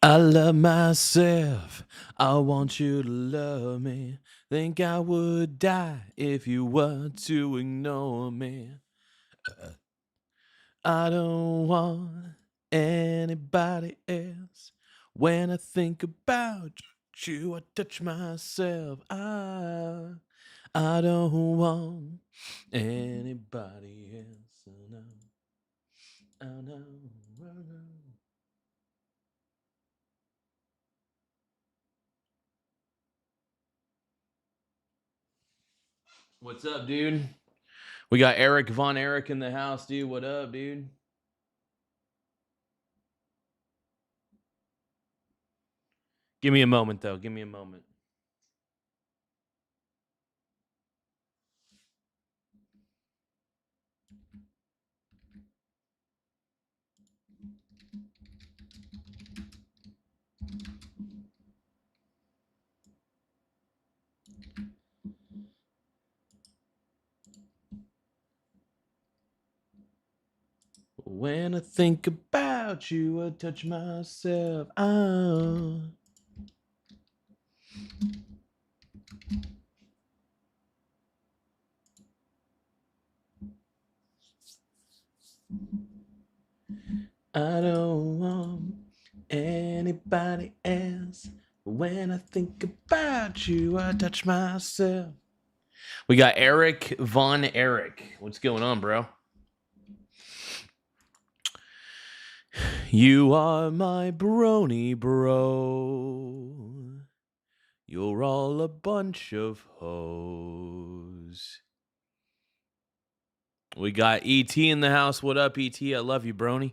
I love myself. I want you to love me. Think I would die if you were to ignore me. I don't want anybody else. When I think about you, I touch myself. I don't want anybody else. Oh no. Oh no. Oh no. What's up, dude? We got Eric Von Eric in the house, dude. What up, dude? Give me a moment, though. Give me a moment. When I think about you, I touch myself. Oh. I don't want anybody else. When I think about you, I touch myself. We got Eric Von Eric. What's going on, bro? You are my brony bro. You're all a bunch of hoes. We got E.T. in the house. What up, E.T.? I love you, brony.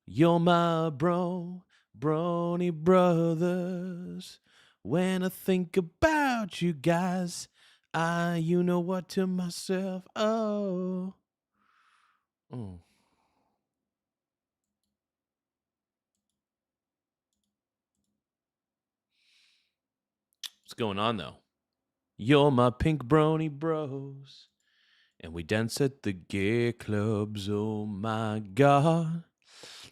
You're my brony brothers. When I think about you guys, you know what to myself. Oh. What's going on, though? You're my pink brony bros. And we dance at the gay clubs. Oh my God.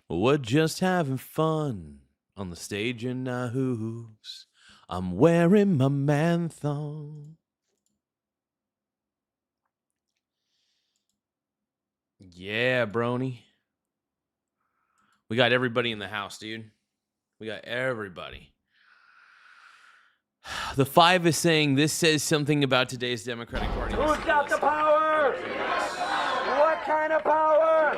We're just having fun on the stage in our hooves. I'm wearing my man thong. Yeah, brony. We got everybody in the house, dude. We got everybody. The 5 is saying this says something about today's Democratic Party. Who's got the power? What kind of power?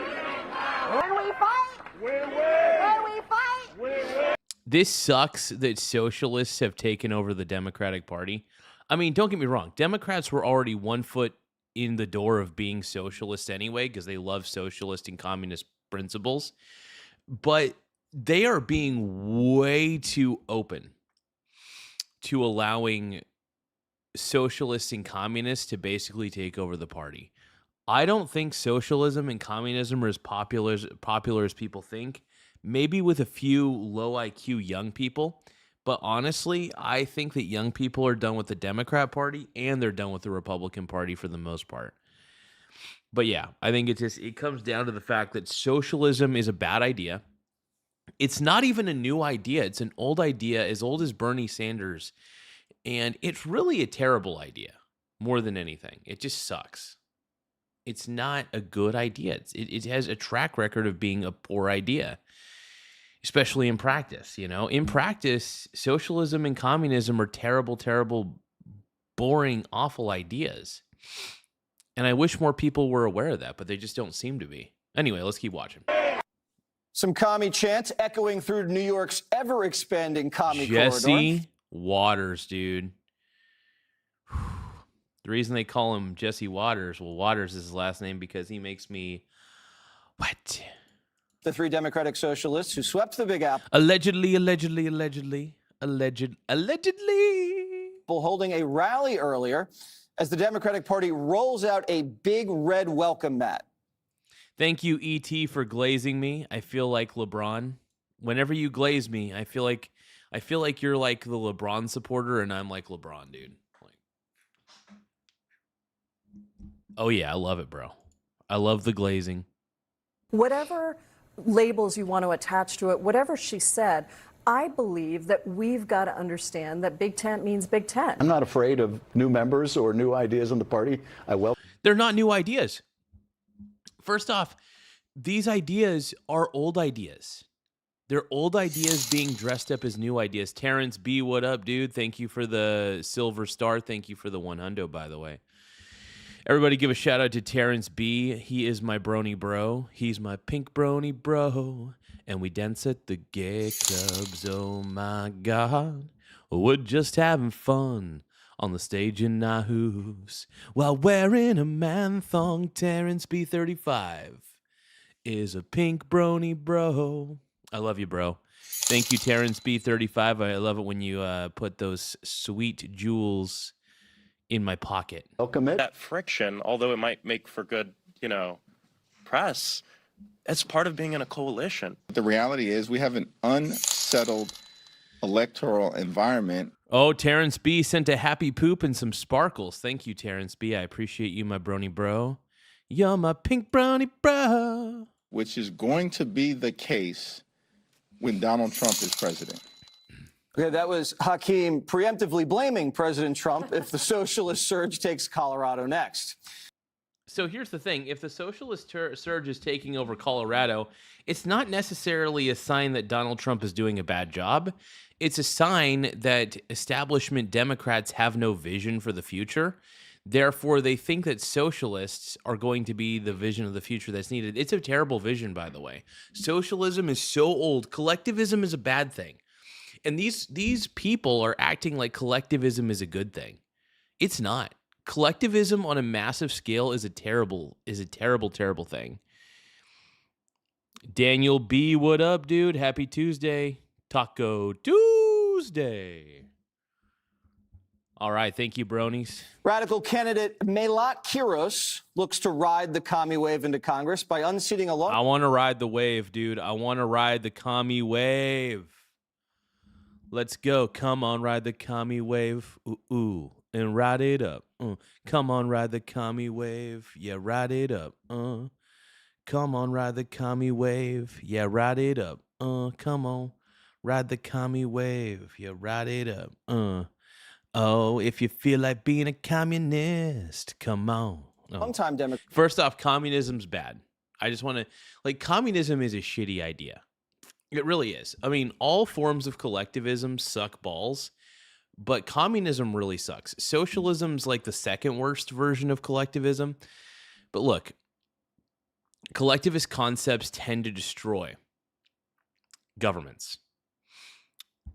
When we fight, We win. when we fight. We win. This sucks that socialists have taken over the Democratic Party. I mean, don't get me wrong. Democrats were already 1 foot in the door of being socialist anyway because they love socialist and communist principles. But they are being way too open to allowing socialists and communists to basically take over the party. I don't think socialism and communism are as popular as people think. Maybe with a few low IQ young people. But honestly, I think that young people are done with the Democrat Party and they're done with the Republican Party for the most part. But yeah, I think it comes down to the fact that socialism is a bad idea. It's not even a new idea. It's an old idea, as old as Bernie Sanders. And it's really a terrible idea more than anything. It just sucks. It's not a good idea. It has a track record of being a poor idea, especially in practice. You know, in practice, socialism and communism are terrible, terrible, boring, awful ideas. And I wish more people were aware of that, but they just don't seem to be. Anyway, let's keep watching. Some commie chants echoing through New York's ever-expanding commie Jesse corridor. Waters, dude. The reason they call him Jesse Waters, well, Waters is his last name because he makes me wet. The 3 Democratic Socialists who swept the Big Apple. Allegedly. Holding a rally earlier as the Democratic Party rolls out a big red welcome mat. Thank you, E.T., for glazing me. I feel like LeBron. Whenever you glaze me, I feel like you're like the LeBron supporter, and I'm like LeBron, dude. Oh yeah, I love it, bro. I love the glazing. Whatever labels you want to attach to it, whatever she said, I believe that we've got to understand that Big Tent means Big Tent. I'm not afraid of new members or new ideas in the party. They're not new ideas. First off, these ideas are old ideas. They're old ideas being dressed up as new ideas. Terrence B, what up, dude? Thank you for the silver star. Thank you for the 100, by the way. Everybody give a shout out to Terrence B. He is my brony bro. He's my pink brony bro. And we dance at the gay clubs. Oh my God. We're just having fun on the stage in Nahoos while wearing a man thong. Terrence B 35 is a pink brony bro. I love you, bro. Thank you, Terrence B 35. I love it when you put those sweet jewels in my pocket. Welcome it. That friction, although it might make for good, press, it's part of being in a coalition. The reality is we have an unsettled electoral environment. Oh, Terrence B sent a happy poop and some sparkles. Thank you, Terrence B. I appreciate you, my brony bro. You're my pink brony bro. Which is going to be the case when Donald Trump is president. Okay, that was Hakeem preemptively blaming President Trump if the socialist surge takes Colorado next. So here's the thing. If the socialist surge is taking over Colorado, it's not necessarily a sign that Donald Trump is doing a bad job. It's a sign that establishment Democrats have no vision for the future. Therefore, they think that socialists are going to be the vision of the future that's needed. It's a terrible vision, by the way. Socialism is so old. Collectivism is a bad thing. And these people are acting like collectivism is a good thing. It's not. Collectivism on a massive scale is a terrible, terrible thing. Daniel B, what up, dude? Happy Tuesday. Taco Tuesday. All right, thank you, bronies. Radical candidate Melat Kiros looks to ride the commie wave into Congress by unseating a law. I want to ride the wave, dude. I want to ride the commie wave. Let's go. Come on, ride the commie wave. Ooh, ooh. And ride it up. Come on, ride the commie wave. Yeah, ride it up. Come on, ride the commie wave. Yeah, ride it up. Come on, ride the commie wave. Yeah, ride it up. Oh, if you feel like being a communist, come on. Longtime Democrat. First off, communism's bad. I just want to, communism is a shitty idea. It really is. I mean, all forms of collectivism suck balls, but communism really sucks. Socialism's like the second worst version of collectivism. But look, collectivist concepts tend to destroy governments.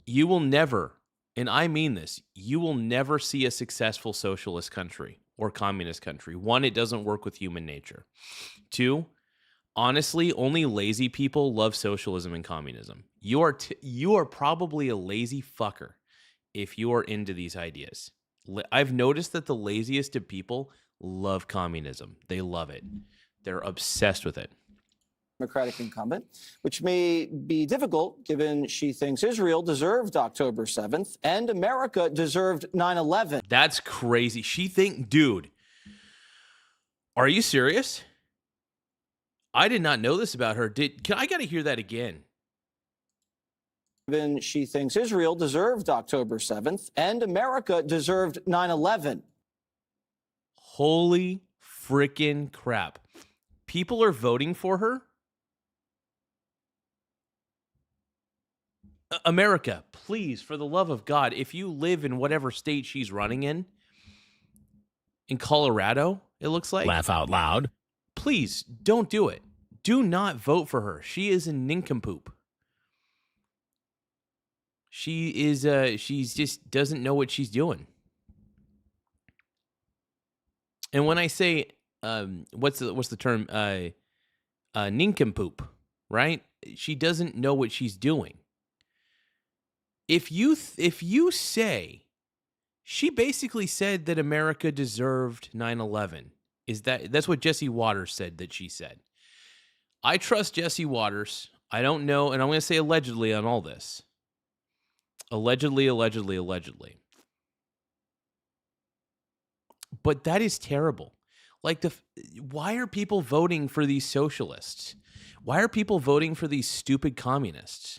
You will never, and I mean this, you will never see a successful socialist country or communist country. One, it doesn't work with human nature. Two, honestly, only lazy people love socialism and communism. You are probably a lazy fucker if you are into these ideas. I've noticed that the laziest of people love communism. They love it. They're obsessed with it. Democratic incumbent, which may be difficult given she thinks Israel deserved October 7th and America deserved 9/11. That's crazy. Dude, are you serious? I did not know this about her. I got to hear that again. Given she thinks Israel deserved October 7th and America deserved 9/11. Holy freaking crap. People are voting for her? America, please, for the love of God, if you live in whatever state she's running in Colorado, it looks like. Laugh out loud. Please, don't do it. Do not vote for her. She is a nincompoop. She's just doesn't know what she's doing. And when I say, what's the term? Nincompoop, right? She doesn't know what she's doing. If you say, she basically said that America deserved 9/11. That's what Jesse Waters said that she said. I trust Jesse Waters. I don't know, and I'm going to say allegedly on all this. Allegedly. But that is terrible. Like, why are people voting for these socialists? Why are people voting for these stupid communists?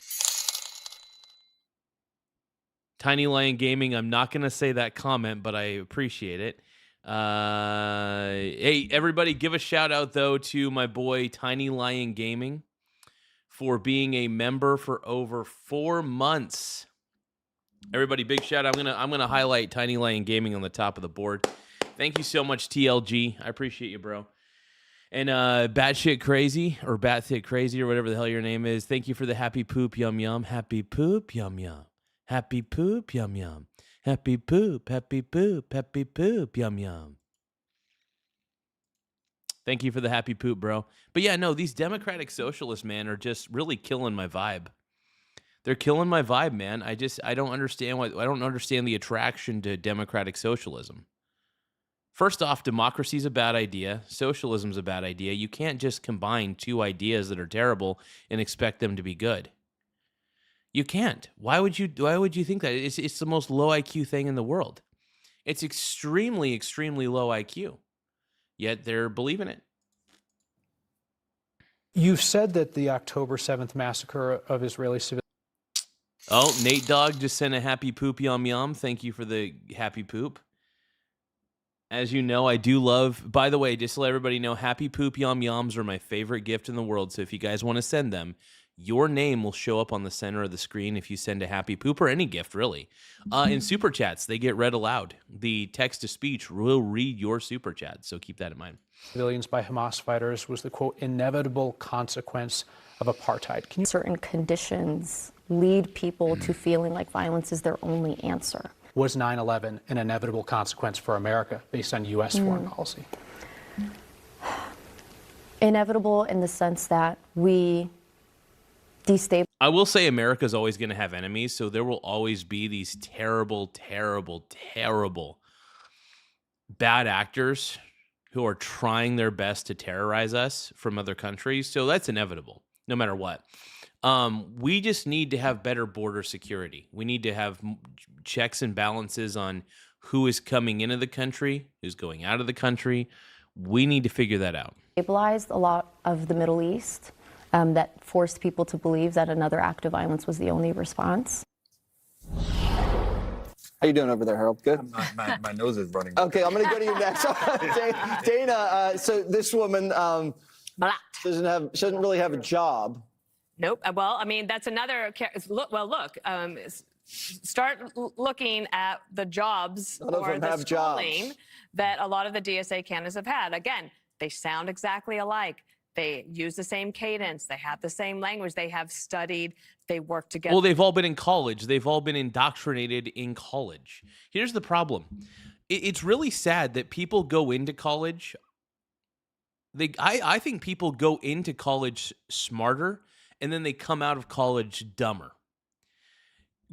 Tiny Lion Gaming, I'm not going to say that comment, but I appreciate it. Hey, everybody, give a shout out, though, to my boy Tiny Lion Gaming for being a member for over 4 months. Everybody, big shout out. I'm gonna highlight Tiny Lion Gaming on the top of the board. Thank you so much, TLG. I appreciate you, bro. And Batshit Crazy, or Batshit Crazy, or whatever the hell your name is, thank you for the happy poop yum yum. Happy poop yum yum. Happy poop yum yum. Happy poop, happy poop, happy poop yum yum. Thank you for the happy poop, bro. But yeah, no, these democratic socialists, man, are just really killing my vibe. They're killing my vibe, man. I don't understand I don't understand the attraction to democratic socialism. First off, democracy is a bad idea. Socialism is a bad idea. You can't just combine two ideas that are terrible and expect them to be good. You can't. Why would you think that? It's the most low IQ thing in the world. It's extremely, extremely low IQ. Yet they're believing it. You've said that the October 7th massacre of Israeli civilians. Oh, Nate Dogg just sent a happy poop yum yum. Thank you for the happy poop. As you know, I do love, by the way, just to let everybody know, happy poop yum yums are my favorite gift in the world. So if you guys want to send them, your name will show up on the center of the screen if you send a happy poop or any gift, really. In super chats, they get read aloud. The text-to-speech will read your super chat, so keep that in mind. Civilians by Hamas fighters was the, quote, inevitable consequence of apartheid. Can you... Certain conditions lead people to feeling like violence is their only answer. Was 9/11 an inevitable consequence for America based on U.S. foreign policy? Inevitable in the sense that we destabilize. I will say America's always going to have enemies, so there will always be these terrible, terrible, terrible bad actors who are trying their best to terrorize us from other countries. So that's inevitable, no matter what. We just need to have better border security. We need to have checks and balances on who is coming into the country, who's going out of the country. We need to figure that out. Stabilized a lot of the Middle East that forced people to believe that another act of violence was the only response. How you doing over there, Harold? Good? My nose is running. Okay, I'm going to go to you next. Dana, so this woman doesn't really have a job. Nope. Well, I mean, that's another. Look. Start looking at the jobs or the schooling that a lot of the DSA candidates have had. Again, they sound exactly alike. They use the same cadence. They have the same language. They have studied. They work together. Well, they've all been in college. They've all been indoctrinated in college. Here's the problem. It's really sad that people go into college. I think people go into college smarter, and then they come out of college dumber.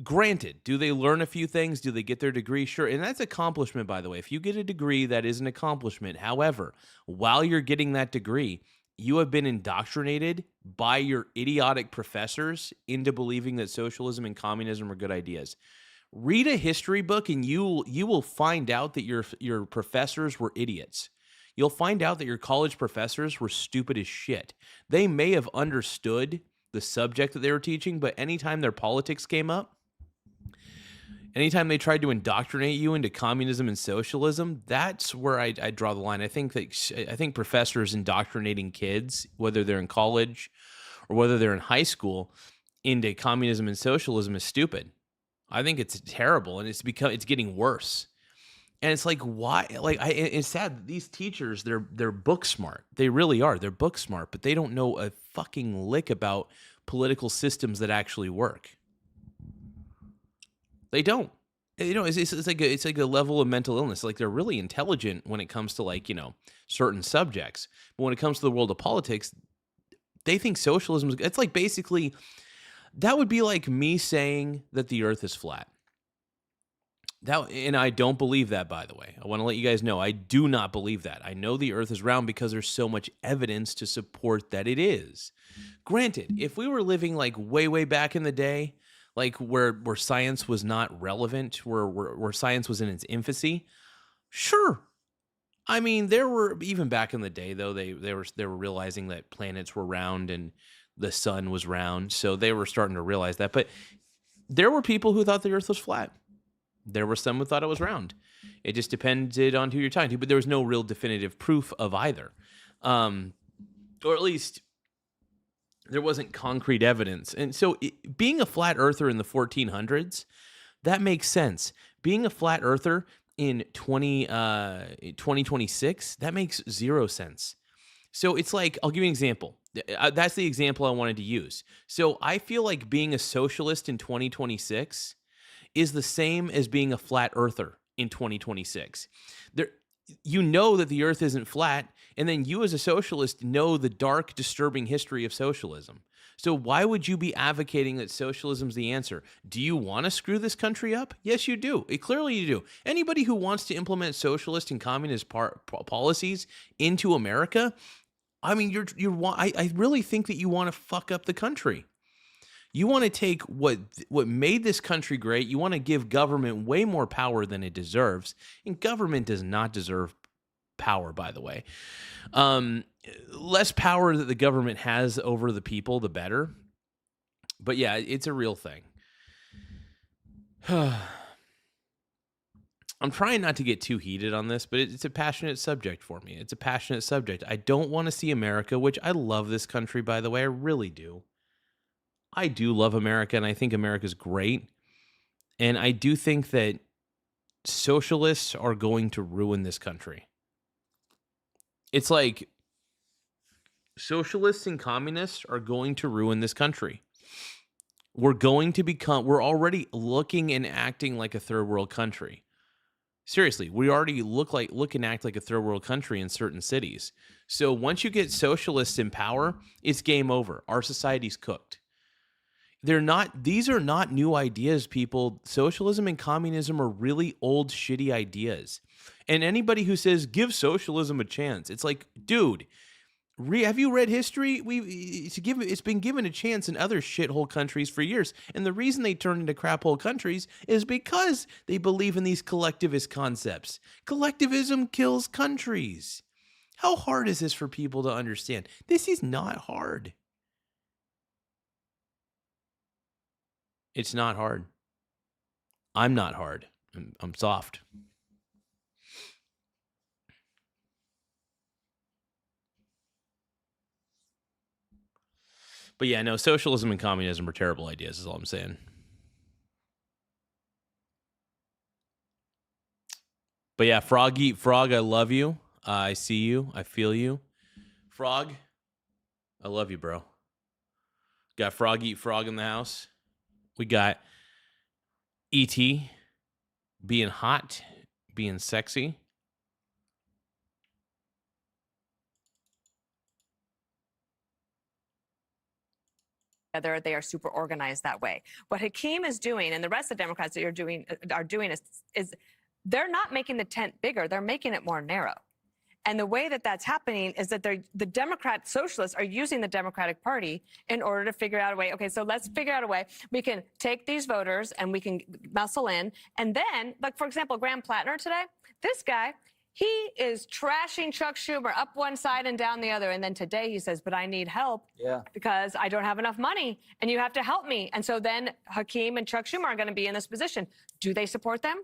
Granted, do they learn a few things? Do they get their degree? Sure. And that's accomplishment, by the way. If you get a degree, that is an accomplishment. However, while you're getting that degree, you have been indoctrinated by your idiotic professors into believing that socialism and communism are good ideas. Read a history book and you will find out that your professors were idiots. You'll find out that your college professors were stupid as shit. They may have understood the subject that they were teaching, but anytime their politics came up, anytime they tried to indoctrinate you into communism and socialism, that's where I draw the line. I think professors indoctrinating kids, whether they're in college or whether they're in high school, into communism and socialism is stupid. I think it's terrible, and it's getting worse. And it's like, why? Like, it's sad that these teachers, they're book smart. They really are. They're book smart, but they don't know a fucking lick about political systems that actually work. They don't. You know, it's like a level of mental illness. Like, they're really intelligent when it comes to, like, you know, certain subjects, but when it comes to the world of politics, they think socialism is. It's like, basically, that would be like me saying that the Earth is flat. And I don't believe that, by the way. I want to let you guys know I do not believe that. I know the Earth is round because there's so much evidence to support that it is. Granted, if we were living like way back in the day, like where science was not relevant, where science was in its infancy, sure, I mean, there were, even back in the day, though, they were realizing that planets were round and the sun was round, so they were starting to realize that. But there were people who thought the Earth was flat. There were some who thought it was round. It just depended on who you're talking to, but there was no real definitive proof of either, or at least there wasn't concrete evidence. And so, being a flat earther in the 1400s, that makes sense. Being a flat earther in 2026, that makes zero sense. So it's like, I'll give you an example. That's the example I wanted to use. So I feel like being a socialist in 2026 is the same as being a flat earther in 2026. You know that the earth isn't flat, and then you as a socialist know the dark, disturbing history of socialism. So why would you be advocating that socialism's the answer? Do you want to screw this country up? Yes, you do. Clearly you do. Anybody who wants to implement socialist and communist policies into America, I mean, I really think that you want to fuck up the country. You want to take what made this country great. You want to give government way more power than it deserves. And government does not deserve power, by the way. Less power that the government has over the people, the better. But yeah, it's a real thing. I'm trying not to get too heated on this, but it's a passionate subject for me. It's a passionate subject. I don't want to see America, which I love this country, by the way. I really do. I do love America, and I think America's great. And I do think that socialists are going to ruin this country. It's like socialists and communists are going to ruin this country. We're already looking and acting like a third world country. Seriously, we already look and act like a third world country in certain cities. So once you get socialists in power, it's game over. Our society's cooked. These are not new ideas, people. Socialism and communism are really old, shitty ideas. And anybody who says, give socialism a chance, it's like, dude, have you read history? It's been given a chance in other shithole countries for years. And the reason they turn into craphole countries is because they believe in these collectivist concepts. Collectivism kills countries. How hard is this for people to understand? This is not hard. It's not hard. I'm not hard. I'm soft. But yeah, no, socialism and communism are terrible ideas, is all I'm saying. But yeah, Frog Eat Frog, I love you. I see you. I feel you. Frog, I love you, bro. Got Frog Eat Frog in the house. We got E.T. being hot, being sexy. They are super organized that way. What Hakeem is doing, and the rest of the Democrats that are doing is they're not making the tent bigger; they're making it more narrow. And the way that that's happening is that the Democrat socialists are using the Democratic Party in order to figure out a way. Okay, so let's figure out a way we can take these voters and we can muscle in. And then, like, for example, Graham Plattner today, this guy, he is trashing Chuck Schumer up one side and down the other. And then today he says, but I need help because I don't have enough money and you have to help me. And so then Hakeem and Chuck Schumer are going to be in this position. Do they support them?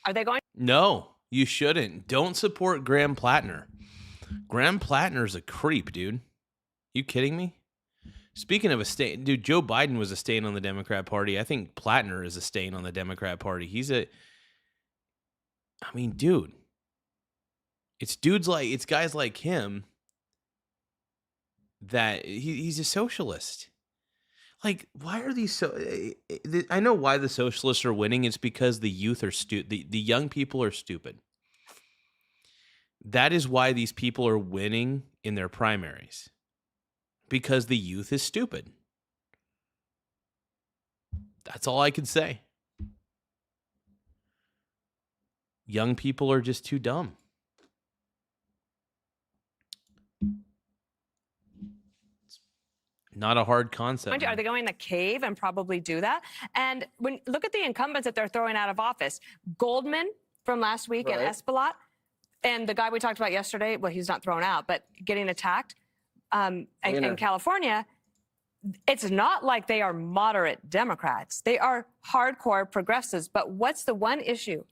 Are they going? No. You shouldn't. Don't support Graham Plattner. Graham Plattner's a creep, dude. You kidding me? Speaking of a stain, dude, Joe Biden was a stain on the Democrat Party. I think Plattner is a stain on the Democrat Party. Dude. It's guys like him that he's a socialist. Like, why are these I know why the socialists are winning. It's because the youth are the young people are stupid. That is why these people are winning in their primaries. Because the youth is stupid. That's all I can say. Young people are just too dumb. Not a hard concept. Are they going to cave and probably do that? And look at the incumbents that they're throwing out of office. Goldman from last week and Espelot. And the guy we talked about yesterday, well, he's not thrown out, but getting attacked in California, it's not like they are moderate Democrats. They are hardcore progressives. But what's the one issue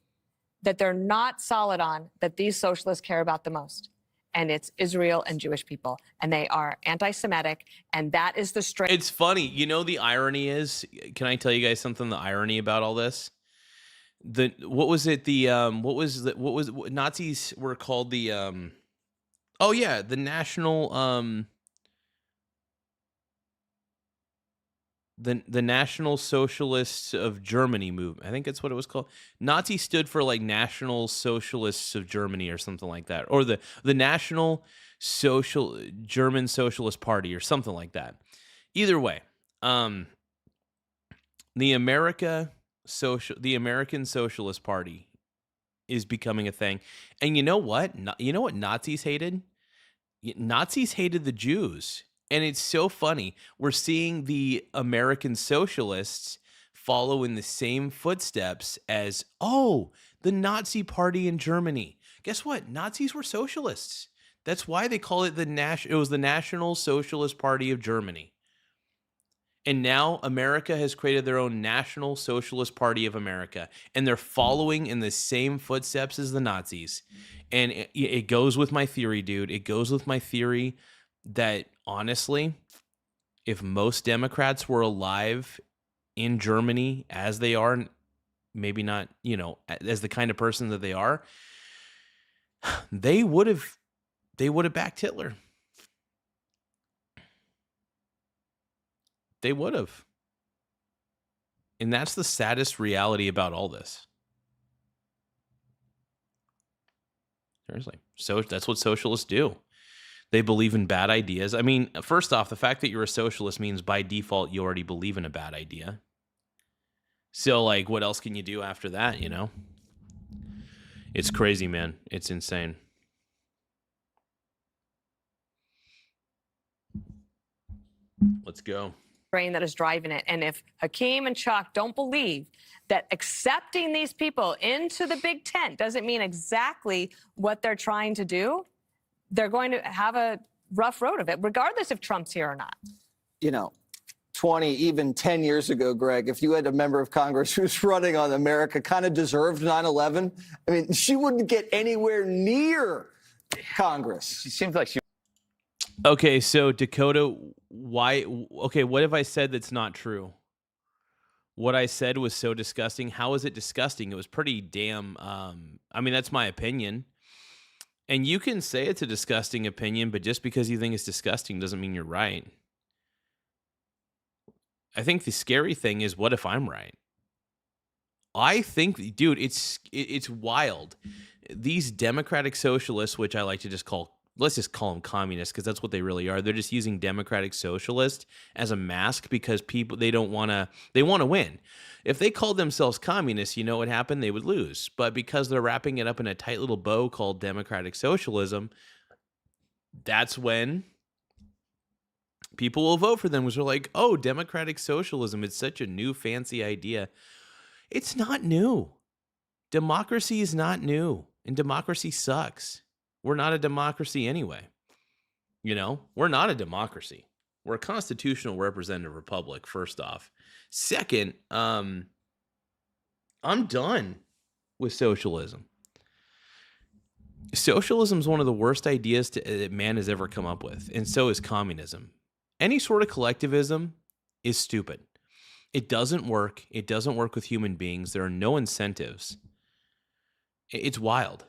that they're not solid on that these socialists care about the most? And it's Israel and Jewish people. And they are anti-Semitic. And that is the strength. It's funny. You know, the irony is, can I tell you guys something? The irony about all this? Nazis were called the national the National Socialists of Germany movement. I think that's what it was called. Nazi stood for like National Socialists of Germany or something like that, or the National German Socialist Party or something like that. Either way, the American Socialist Party is becoming a thing. And you know what? You know what Nazis hated? Nazis hated the Jews. And it's so funny. We're seeing the American socialists follow in the same footsteps as, the Nazi Party in Germany. Guess what? Nazis were socialists. That's why they call it it was the National Socialist Party of Germany. And now America has created their own National Socialist Party of America. And they're following in the same footsteps as the Nazis. And it goes with my theory, dude. It goes with my theory that, honestly, if most Democrats were alive in Germany as they are, maybe not, as the kind of person that they are, they would have backed Hitler. They would have. And that's the saddest reality about all this. Seriously. So that's what socialists do. They believe in bad ideas. I mean, first off, the fact that you're a socialist means by default you already believe in a bad idea. So, like, what else can you do after that, It's crazy, man. It's insane. Let's go. Brain that is driving it. And if Hakeem and Chuck don't believe that accepting these people into the big tent doesn't mean exactly what they're trying to do, they're going to have a rough road of it, regardless if Trump's here or not. 20, even 10 years ago, Greg, if you had a member of Congress who's running on America kind of deserved 9/11, I mean, she wouldn't get anywhere near Congress. She seems like she. Okay, so Dakota, what have I said that's not true? What I said was so disgusting. How is it disgusting? It was pretty damn, that's my opinion. And you can say it's a disgusting opinion, but just because you think it's disgusting doesn't mean you're right. I think the scary thing is, what if I'm right? I think, dude, it's wild. These democratic socialists, which I like to let's just call them communists, because that's what they really are. They're just using democratic socialist as a mask because they want to win. If they called themselves communists, you know what happened? They would lose. But because they're wrapping it up in a tight little bow called democratic socialism, that's when people will vote for them, because they're like, democratic socialism, it's such a new fancy idea. It's not new. Democracy is not new, and democracy sucks. We're not a democracy anyway. We're not a democracy. We're a constitutional representative republic, first off. Second, I'm done with socialism. Socialism is one of the worst ideas that man has ever come up with, and so is communism. Any sort of collectivism is stupid. It doesn't work. It doesn't work with human beings. There are no incentives. It's wild.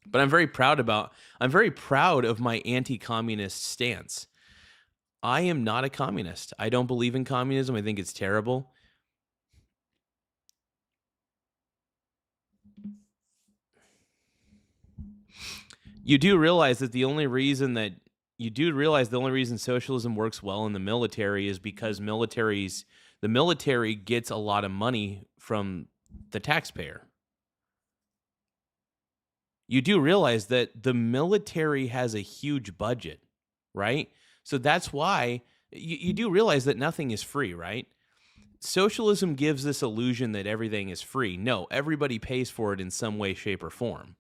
But I'm very proud of my anti-communist stance. I am not a communist. I don't believe in communism. I think it's terrible. You do realize that the only reason socialism works well in the military is because the military gets a lot of money from the taxpayer. You do realize that the military has a huge budget, right? So that's why you do realize that nothing is free, right? socialism gives this illusion that everything is free. No, everybody pays for it in some way, shape, or form.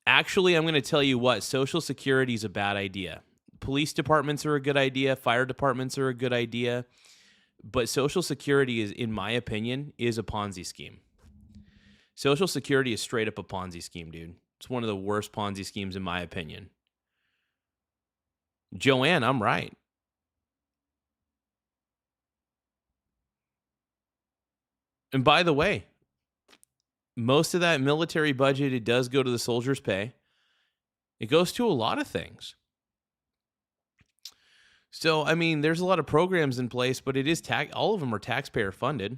Actually, I'm going to tell you what, Social Security is a bad idea. Police departments are a good idea. Fire departments are a good idea. But Social Security is, in my opinion, is a Ponzi scheme. Social Security is straight up a Ponzi scheme, dude. It's one of the worst Ponzi schemes in my opinion. Joanne, I'm right. And by the way, most of that military budget, it does go to the soldiers' pay. It goes to a lot of things. So, I mean, there's a lot of programs in place, but it is all of them are taxpayer funded.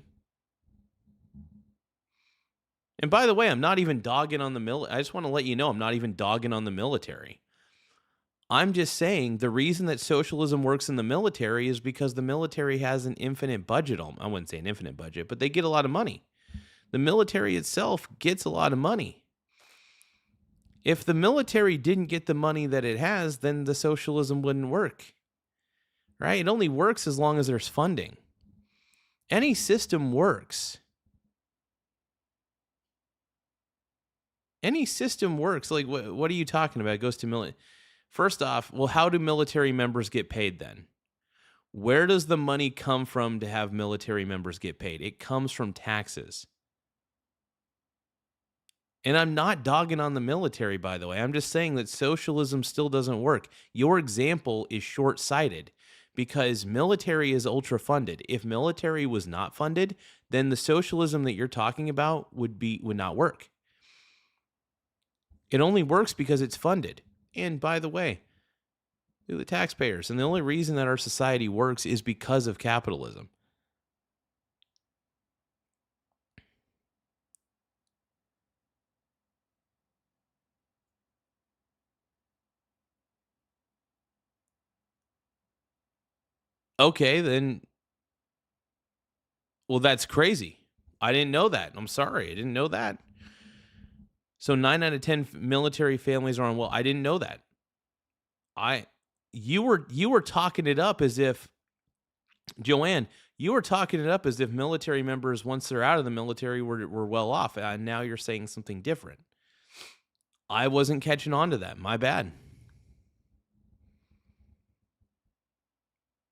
And by the way, I'm not even dogging on the military. I just want to let you know I'm not even dogging on the military. I'm just saying the reason that socialism works in the military is because the military has an infinite budget. I wouldn't say an infinite budget, but they get a lot of money. The military itself gets a lot of money. If the military didn't get the money that it has, then the socialism wouldn't work. Right? It only works as long as there's funding. Any system works. Any system works. Like, what are you talking about? It goes to military. First off, well, how do military members get paid then? Where does the money come from to have military members get paid? It comes from taxes. And I'm not dogging on the military, by the way. I'm just saying that socialism still doesn't work. Your example is short-sighted because military is ultra-funded. If military was not funded, then the socialism that you're talking about would not work. It only works because it's funded. And by the way, through the taxpayers. And the only reason that our society works is because of capitalism. Okay, then. Well, that's crazy. I didn't know that. I'm sorry. I didn't know that. So 9 out of 10 military families are on well. I didn't know that. You were talking it up as if, Joanne, you were talking it up as if military members, once they're out of the military, were well off. And now you're saying something different. I wasn't catching on to that. My bad.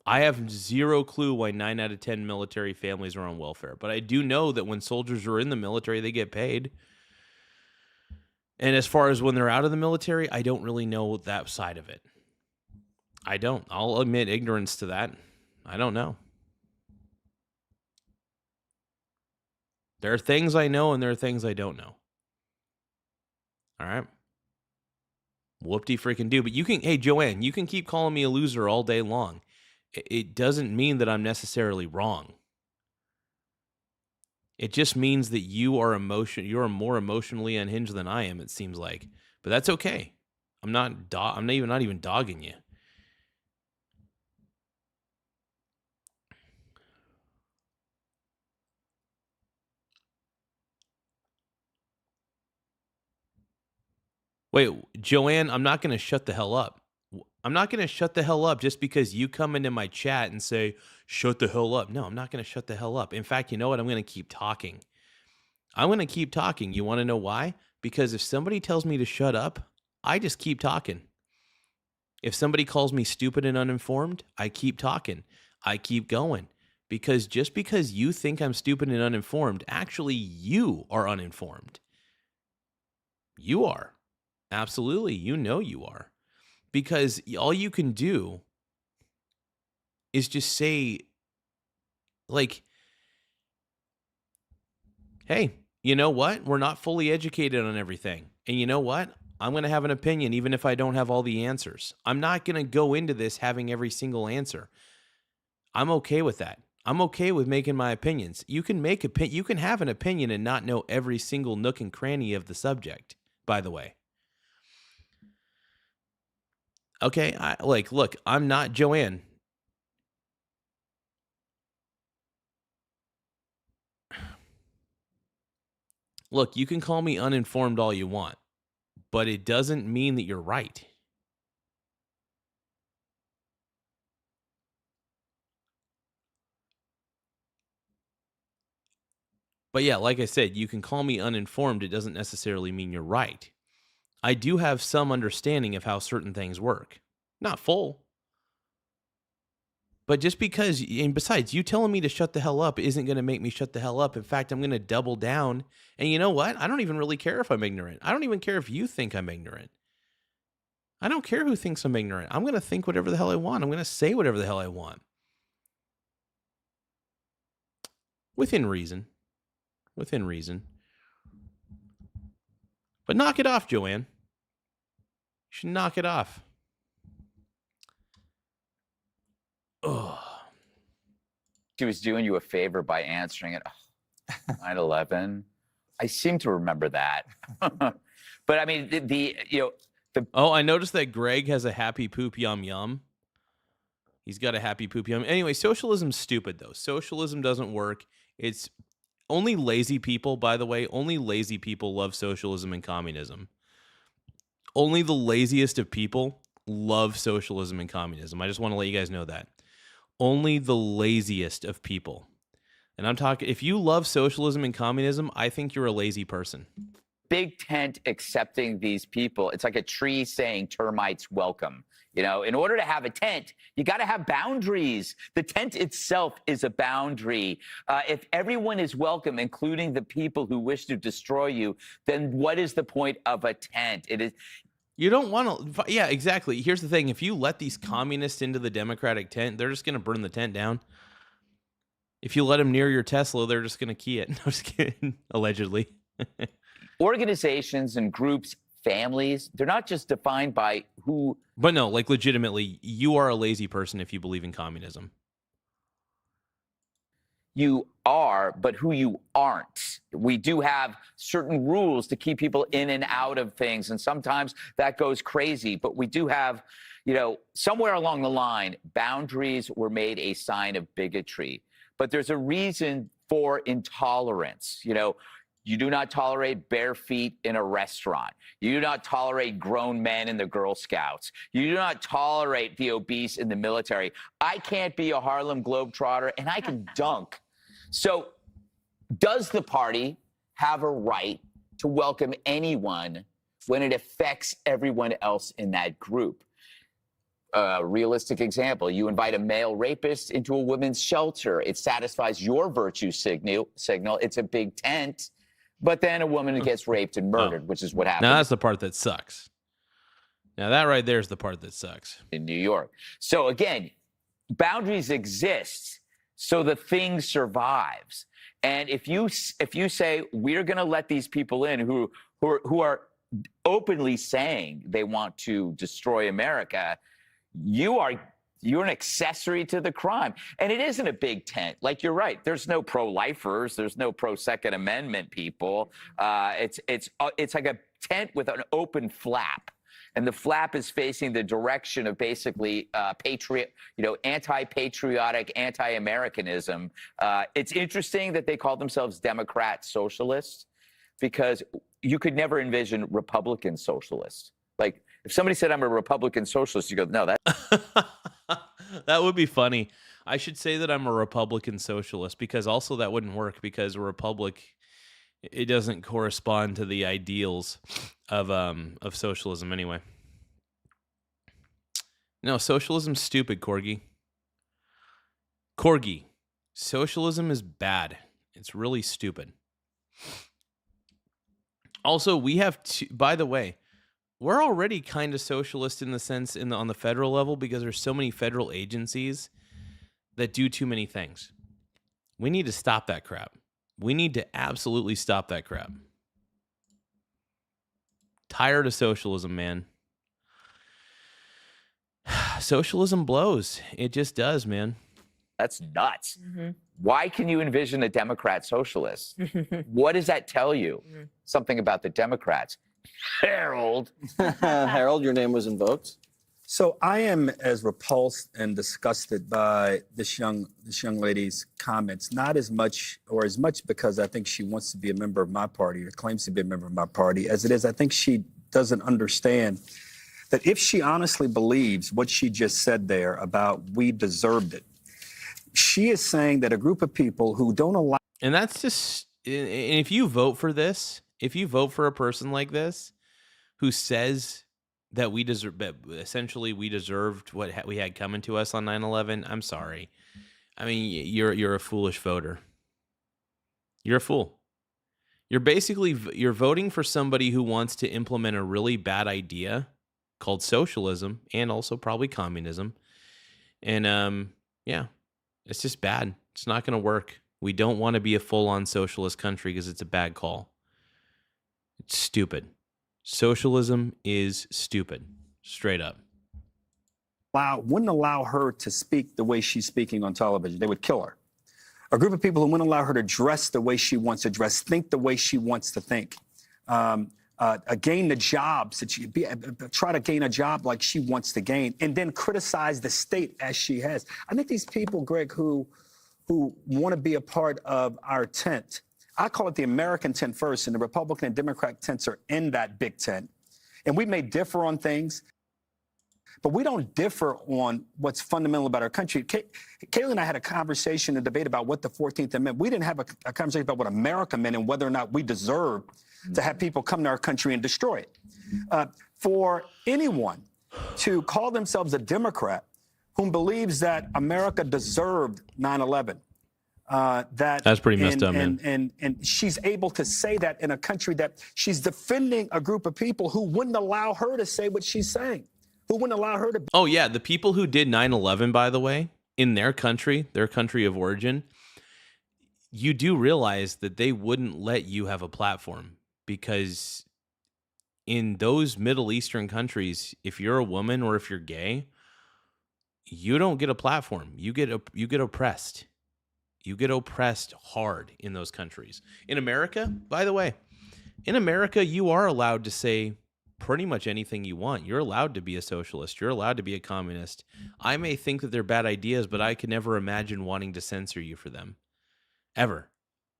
I have zero clue why 9 out of 10 military families are on welfare. But I do know that when soldiers are in the military, they get paid. And as far as when they're out of the military, I don't really know that side of it. I don't. I'll admit ignorance to that. I don't know. There are things I know and there are things I don't know. All right. Whoop-de-freaking-do. But you can, hey, Joanne, you can keep calling me a loser all day long. It doesn't mean that I'm necessarily wrong. It just means that you're more emotionally unhinged than I am, it seems like. But that's okay. I'm not even dogging you. Wait, Joanne, I'm not going to shut the hell up. I'm not going to shut the hell up just because you come into my chat and say, shut the hell up. No, I'm not going to shut the hell up. In fact, you know what? I'm going to keep talking. I'm going to keep talking. You want to know why? Because if somebody tells me to shut up, I just keep talking. If somebody calls me stupid and uninformed, I keep talking. I keep going. Because just because you think I'm stupid and uninformed, actually you are uninformed. You are. Absolutely. You know you are. Because all you can do is just say, like, hey, you know what? We're not fully educated on everything. And you know what? I'm going to have an opinion even if I don't have all the answers. I'm not going to go into this having every single answer. I'm okay with that. I'm okay with making my opinions. You can have an opinion and not know every single nook and cranny of the subject, by the way. Okay, look, I'm not Joanne. Look, you can call me uninformed all you want, but it doesn't mean that you're right. But yeah, like I said, you can call me uninformed. It doesn't necessarily mean you're right. I do have some understanding of how certain things work. Not full. But just because, and besides, you telling me to shut the hell up isn't going to make me shut the hell up. In fact, I'm going to double down. And you know what? I don't even really care if I'm ignorant. I don't even care if you think I'm ignorant. I don't care who thinks I'm ignorant. I'm going to think whatever the hell I want. I'm going to say whatever the hell I want. Within reason. Within reason. But knock it off, Joanne. You should knock it off. Ugh. She was doing you a favor by answering it. 9/11. I seem to remember that. But I mean, Oh, I noticed that Greg has a happy poop yum yum. He's got a happy poop yum. Anyway, socialism's stupid though. Socialism doesn't work. It's only lazy people, by the way, only lazy people love socialism and communism. Only the laziest of people love socialism and communism. I just want to let you guys know that. Only the laziest of people. And I'm talking, if you love socialism and communism, I think you're a lazy person. Big tent accepting these people. It's like a tree saying termites welcome. You know, in order to have a tent, you got to have boundaries. The tent itself is a boundary. If everyone is welcome, including the people who wish to destroy you, then what is the point of a tent? It is. You don't want to. Yeah, exactly. Here's the thing. If you let these communists into the Democratic tent, they're just going to burn the tent down. If you let them near your Tesla, they're just going to key it. No, just kidding. Allegedly. Organizations and groups, families, they're not just defined by who. But no, like legitimately, you are a lazy person if you believe in communism. You are, but who you aren't. We do have certain rules to keep people in and out of things, and sometimes that goes crazy. But we do have, you know, somewhere along the line, boundaries were made a sign of bigotry. But there's a reason for intolerance. You know, you do not tolerate bare feet in a restaurant. You do not tolerate grown men in the Girl Scouts. You do not tolerate the obese in the military. I can't be a Harlem Globetrotter, and I can dunk. So does the party have a right to welcome anyone when it affects everyone else in that group? A realistic example, you invite a male rapist into a women's shelter. It satisfies your virtue signal. It's a big tent. But then a woman gets raped and murdered, which is what happened. Now that's the part that sucks. Now that right there is the part that sucks. In New York. So again, boundaries exist so the thing survives. And if you say we're going to let these people in who are openly saying they want to destroy America, you're an accessory to the crime. And it isn't a big tent. Like, you're right. There's no pro-lifers. There's no pro-Second Amendment people. It's like a tent with an open flap. And the flap is facing the direction of basically anti-patriotic, anti-Americanism. It's interesting that they call themselves Democrat socialists, because you could never envision Republican socialists. Like, if somebody said I'm a Republican socialist, you go, no, that. That would be funny. I should say that I'm a Republican socialist, because also that wouldn't work, because a republic, it doesn't correspond to the ideals of socialism anyway. No, socialism's stupid, Corgi. Corgi, socialism is bad. It's really stupid. Also, we have by the way, we're already kind of socialist in the sense on the federal level, because there's so many federal agencies that do too many things. We need to stop that crap. We need to absolutely stop that crap. Tired of socialism, man. Socialism blows. It just does, man. That's nuts. Why can you envision a Democrat socialist? What does that tell you? Something about the Democrats. Harold. Harold, your name was invoked. So I am as repulsed and disgusted by this young lady's comments, not as much because I think she wants to be a member of my party or claims to be a member of my party, as it is I think she doesn't understand that if she honestly believes what she just said there about we deserved it, she is saying that a group of people who don't allow. And that's just, And if you vote for this, if you vote for a person like this who says that we deserve, essentially we deserved what we had coming to us on 9/11, I'm sorry. I mean, you're a foolish voter. You're a fool. You're voting for somebody who wants to implement a really bad idea called socialism and also probably communism. And yeah, it's just bad. It's not going to work. We don't want to be a full-on socialist country because it's a bad call. It's stupid. Socialism is stupid. Straight up. Wouldn't allow her to speak the way she's speaking on television. They would kill her. A group of people who wouldn't allow her to dress the way she wants to dress, think the way she wants to think, gain the jobs that try to gain a job like she wants to gain, and then criticize the state as she has. I think these people, Greg, who want to be a part of our tent, I call it the American tent first, and the Republican and Democrat tents are in that big tent. And we may differ on things, but we don't differ on what's fundamental about our country. Kayla and I had a conversation, a debate about what the 14th Amendment. We didn't have a conversation about what America meant and whether or not we deserve to have people come to our country and destroy it. For anyone to call themselves a Democrat who believes that America deserved 9/11, that's pretty messed up, man. And she's able to say that in a country that she's defending a group of people who wouldn't allow her to say what she's saying, who wouldn't allow her to. Oh yeah, the people who did 9/11, by the way, in their country of origin, you do realize that they wouldn't let you have a platform, because in those Middle Eastern countries, if you're a woman or if you're gay, you don't get a platform. You get oppressed. You get oppressed hard in those countries. In America, by the way, in America, you are allowed to say pretty much anything you want. You're allowed to be a socialist. You're allowed to be a communist. I may think that they're bad ideas, but I could never imagine wanting to censor you for them. Ever.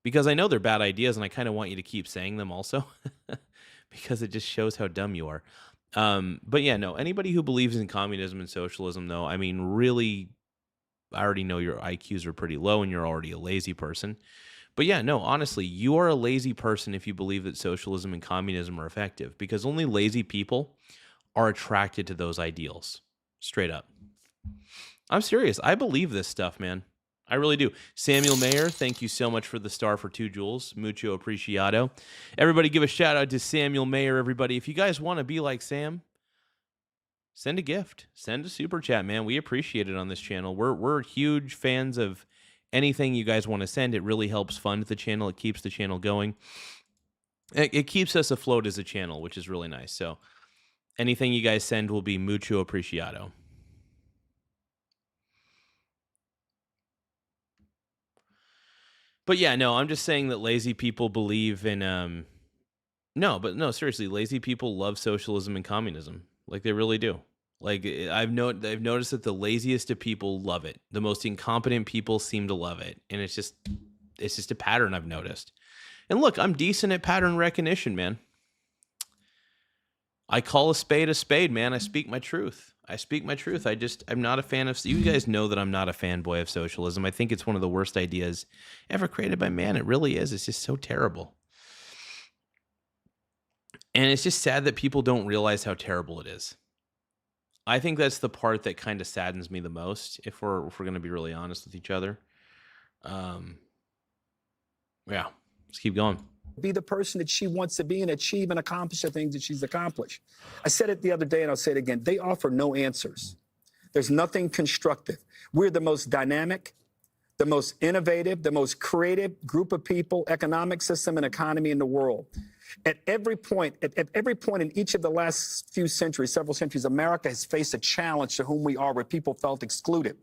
Because I know they're bad ideas, and I kind of want you to keep saying them also. Because it just shows how dumb you are. But yeah, no, anybody who believes in communism and socialism, though, I mean, really, I already know your IQs are pretty low and you're already a lazy person. But yeah, no, honestly, you are a lazy person if you believe that socialism and communism are effective, because only lazy people are attracted to those ideals. Straight up. I'm serious. I believe this stuff, man. I really do. Samuel Mayer, thank you so much for the star for 2 jewels. Mucho apreciado. Everybody give a shout out to Samuel Mayer, everybody. If you guys want to be like Sam, send a gift. Send a super chat, man. We appreciate it on this channel. We're huge fans of anything you guys want to send. It really helps fund the channel. It keeps the channel going. It keeps us afloat as a channel, which is really nice. So anything you guys send will be mucho apreciado. But yeah, no, I'm just saying that lazy people believe in no, seriously, lazy people love socialism and communism. Like, they really do. Like, I've noticed that the laziest of people love it. The most incompetent people seem to love it. And it's just a pattern I've noticed. And look, I'm decent at pattern recognition, man. I call a spade, man. I speak my truth. I'm not a fan of, you guys know that I'm not a fanboy of socialism. I think it's one of the worst ideas ever created by man. It really is. It's just so terrible. And it's just sad that people don't realize how terrible it is. I think that's the part that kind of saddens me the most, if we're going to be really honest with each other. Yeah, let's keep going. Be the person that she wants to be and achieve and accomplish the things that she's accomplished. I said it the other day and I'll say it again. They offer no answers. There's nothing constructive. We're the most dynamic, the most innovative, the most creative group of people, economic system and economy in the world. At every point in each of the last few centuries, several centuries, America has faced a challenge to whom we are, where people felt excluded.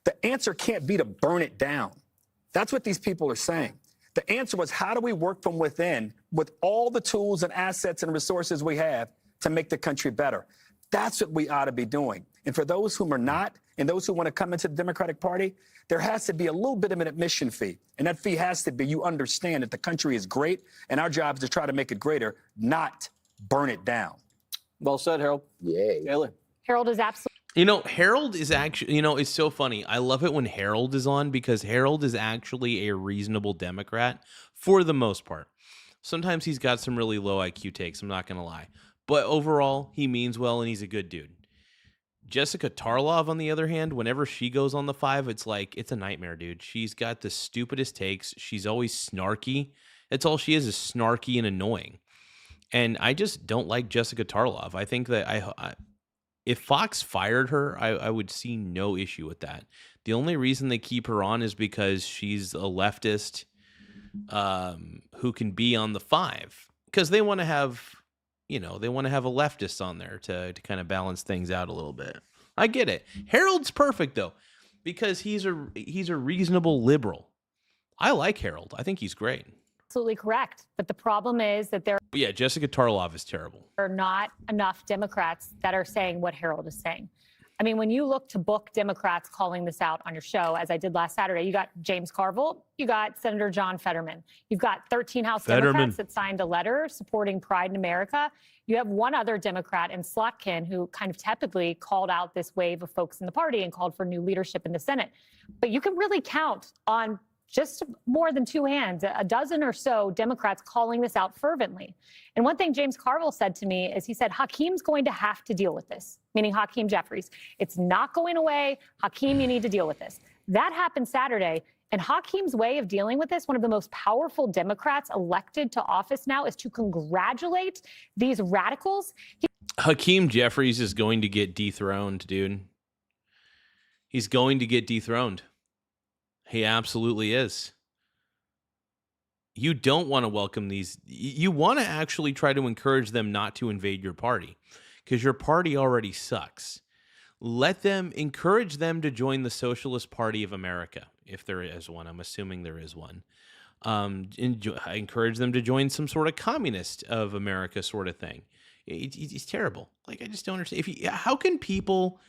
The answer can't be to burn it down. That's what these people are saying. The answer was, how do we work from within with all the tools and assets and resources we have to make the country better? That's what we ought to be doing. And for those whom are not, and those who want to come into the Democratic Party, there has to be a little bit of an admission fee. And that fee has to be, you understand that the country is great, and our job is to try to make it greater, not burn it down. Well said, Harold. Yay. Taylor. Harold is absolutely. You know, Harold is actually, it's so funny. I love it when Harold is on, because Harold is actually a reasonable Democrat for the most part. Sometimes he's got some really low IQ takes, I'm not going to lie. But overall, he means well and he's a good dude. Jessica Tarlov, on the other hand, whenever she goes on the 5, it's like, it's a nightmare, dude. She's got the stupidest takes. She's always snarky. That's all she is snarky and annoying. And I just don't like Jessica Tarlov. I think that if Fox fired her, I would see no issue with that. The only reason they keep her on is because she's a leftist who can be on the 5. Because they want to have, they want to have a leftist on there to kind of balance things out a little bit. I get it. Harold's perfect, though, because he's a reasonable liberal. I like Harold. I think he's great. Absolutely correct. But the problem is that there But yeah, Jessica Tarlov is terrible. are not enough Democrats that are saying what Harold is saying. I mean, when you look to book Democrats calling this out on your show, as I did last Saturday, you got James Carville, you got Senator John Fetterman, you've got 13 House Democrats that signed a letter supporting Pride in America. You have one other Democrat in Slotkin who kind of tepidly called out this wave of folks in the party and called for new leadership in the Senate. But you can really count on just more than 2 hands, a dozen or so Democrats calling this out fervently. And one thing James Carville said to me is he said, Hakeem's going to have to deal with this, meaning Hakeem Jeffries. It's not going away. Hakeem, you need to deal with this. That happened Saturday. And Hakeem's way of dealing with this, one of the most powerful Democrats elected to office now, is to congratulate these radicals. Hakeem Jeffries is going to get dethroned, dude. He's going to get dethroned. He absolutely is. You don't want to welcome these. You want to actually try to encourage them not to invade your party because your party already sucks. Encourage them to join the Socialist Party of America, if there is one. I'm assuming there is one. Encourage them to join some sort of communist of America sort of thing. It's terrible. Like, I just don't understand. How can people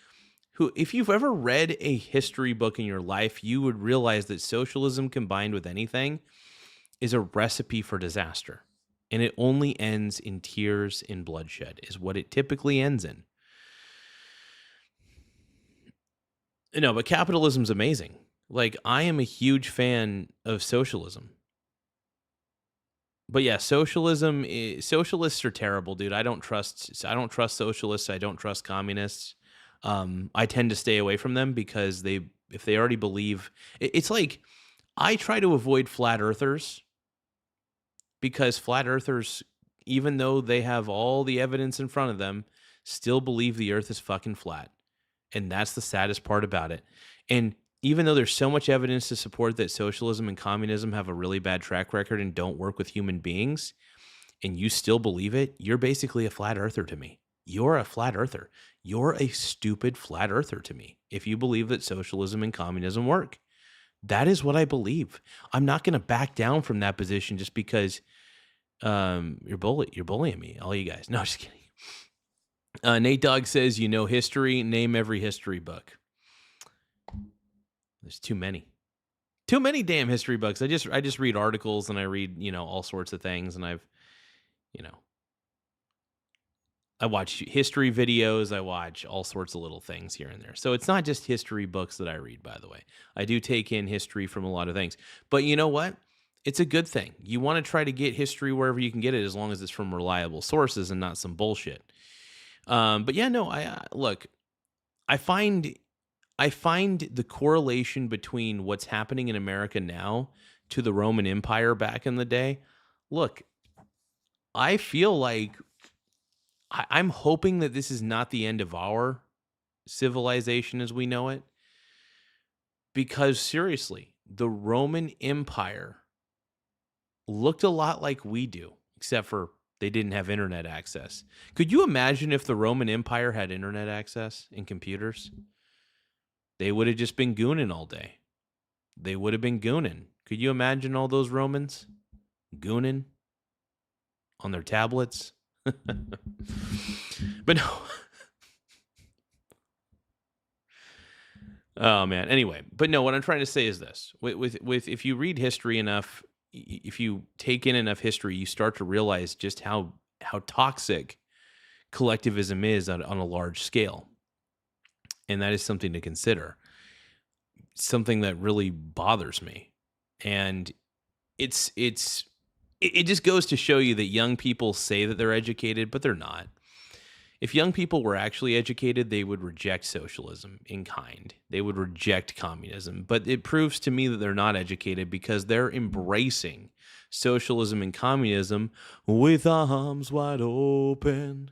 if you've ever read a history book in your life, you would realize that socialism combined with anything is a recipe for disaster. And it only ends in tears and bloodshed, is what it typically ends in. No, but capitalism's amazing. Like, I am a huge fan of socialism. But yeah, socialists are terrible, dude. I don't trust socialists. I don't trust communists. I tend to stay away from them because if they already believe, it's like I try to avoid flat earthers because flat earthers, even though they have all the evidence in front of them, still believe the earth is fucking flat. And that's the saddest part about it. And even though there's so much evidence to support that socialism and communism have a really bad track record and don't work with human beings, and you still believe it, you're basically a flat earther to me. You're a flat earther. You're a stupid flat earther to me if you believe that socialism and communism work. That is what I believe. I'm not going to back down from that position just because you're bullying me, all you guys. No, just kidding. Nate Dogg says, history, name every history book. There's too many. Too many damn history books. I just read articles and I read, all sorts of things, and I watch history videos. I watch all sorts of little things here and there. So it's not just history books that I read, by the way. I do take in history from a lot of things. But you know what? It's a good thing. You want to try to get history wherever you can get it, as long as it's from reliable sources and not some bullshit. But yeah, no, I find the correlation between what's happening in America now to the Roman Empire back in the day. Look, I feel like I'm hoping that this is not the end of our civilization as we know it. Because seriously, the Roman Empire looked a lot like we do, except for they didn't have internet access. Could you imagine if the Roman Empire had internet access and computers? They would have just been gooning all day. They would have been gooning. Could you imagine all those Romans gooning on their tablets? But no. Oh man. Anyway, but no, what I'm trying to say is this. With if you read history enough, if you take in enough history, you start to realize just how toxic collectivism is on a large scale. And that is something to consider. Something that really bothers me. And it just goes to show you that young people say that they're educated, but they're not. If young people were actually educated, they would reject socialism in kind. They would reject communism. But it proves to me that they're not educated because they're embracing socialism and communism with arms wide open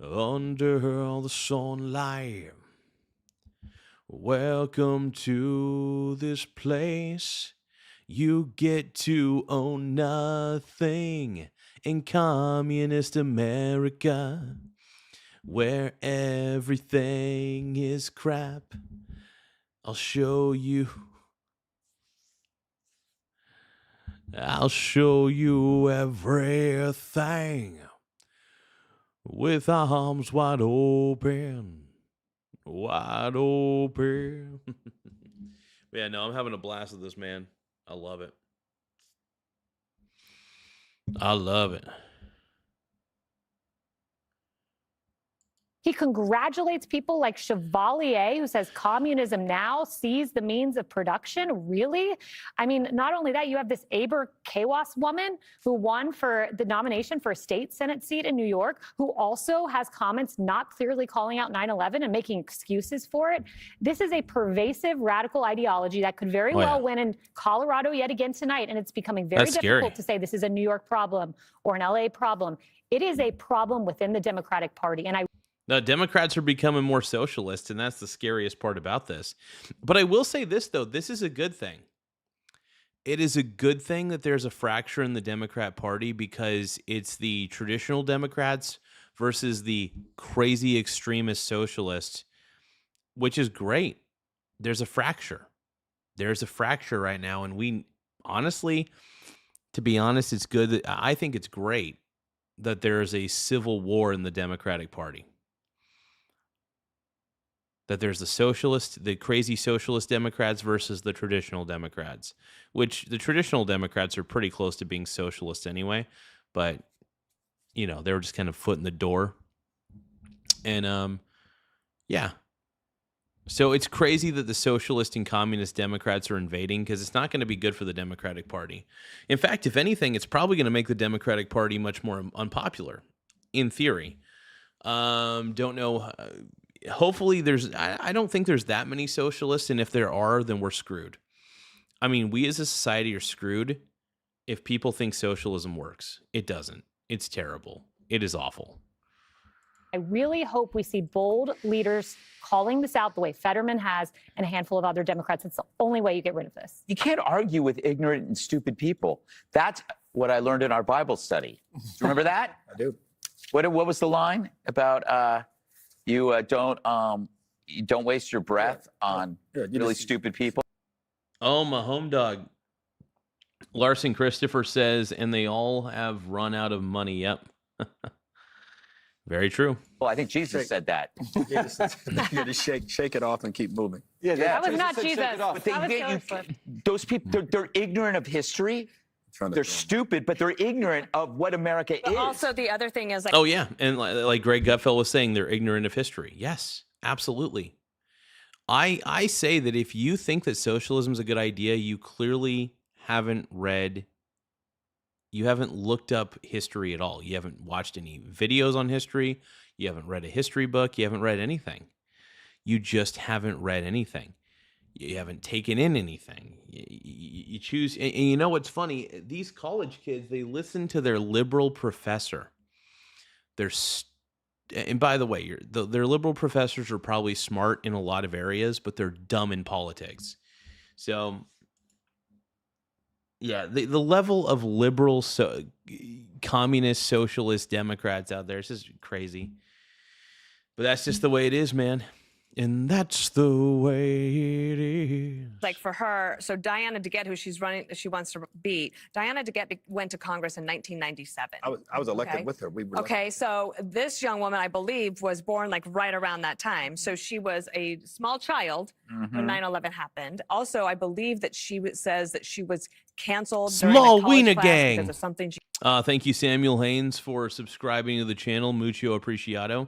under all the sunlight. Welcome to this place. You get to own nothing in communist America, where everything is crap. I'll show you everything with arms wide open. Wide open. Yeah, no, I'm having a blast with this, man. I love it. I love it. He congratulates people like Chevalier, who says communism now sees the means of production. Really? I mean, not only that, you have this Aber Kawas woman who won for the nomination for a state Senate seat in New York, who also has comments not clearly calling out 9/11 and making excuses for it. This is a pervasive radical ideology that could very well win in Colorado yet again tonight. And it's becoming very difficult to say this is a New York problem or an LA problem. It is a problem within the Democratic Party. And The Democrats are becoming more socialist, and that's the scariest part about this. But I will say this, though. This is a good thing. It is a good thing that there's a fracture in the Democrat Party because it's the traditional Democrats versus the crazy extremist socialists, which is great. There's a fracture. There's a fracture right now, and we honestly, to be honest, it's good. I think it's great that there's a civil war in the Democratic Party. That there's the crazy socialist Democrats versus the traditional Democrats, which the traditional Democrats are pretty close to being socialist anyway, but, you know, they were just kind of foot in the door. And, yeah. So it's crazy that the socialist and communist Democrats are invading because it's not going to be good for the Democratic Party. In fact, if anything, it's probably going to make the Democratic Party much more unpopular, in theory. Don't know... Hopefully I don't think there's that many socialists, and if there are, then we're screwed. I mean, we as a society are screwed if people think socialism works. It doesn't. It's terrible. It is awful. I really hope we see bold leaders calling this out the way Fetterman has and a handful of other Democrats. It's the only way you get rid of this. You can't argue with ignorant and stupid people. That's what I learned in our Bible study. Do you remember that? I do. What was the line about you don't waste your breath on really stupid people? Oh, my home dog. Larson Christopher says, and they all have run out of money. Yep. Very true. Well, I think Jesus said that. You just shake it off and keep moving. Yeah, that was not Jesus. But those people, they're ignorant of history. They're stupid, but they're ignorant of what America is. Also, the other thing is, like, oh yeah, and like Greg Gutfeld was saying, they're ignorant of history. Yes, absolutely. I say that if you think that socialism is a good idea, you clearly haven't read. You haven't looked up history at all. You haven't watched any videos on history. You haven't read a history book. You haven't read anything. You just haven't read anything. You haven't taken in anything. You choose, and you know what's funny? These college kids, they listen to their liberal professor. And by the way, their liberal professors are probably smart in a lot of areas, but they're dumb in politics. So, yeah, the level of liberal, communist, socialist Democrats out there is just crazy. But that's just the way it is, man. And that's the way it is. Like for her, so Diana DeGette, who she wants to beat, Diana DeGette went to Congress in 1997. I was elected with her. Okay, so this young woman, I believe, was born like right around that time. So she was a small child when 9/11 happened. Also, I believe that says that she was canceled. Small Wiener Gang. Because of something. Thank you, Samuel Haynes, for subscribing to the channel. Mucho apreciado.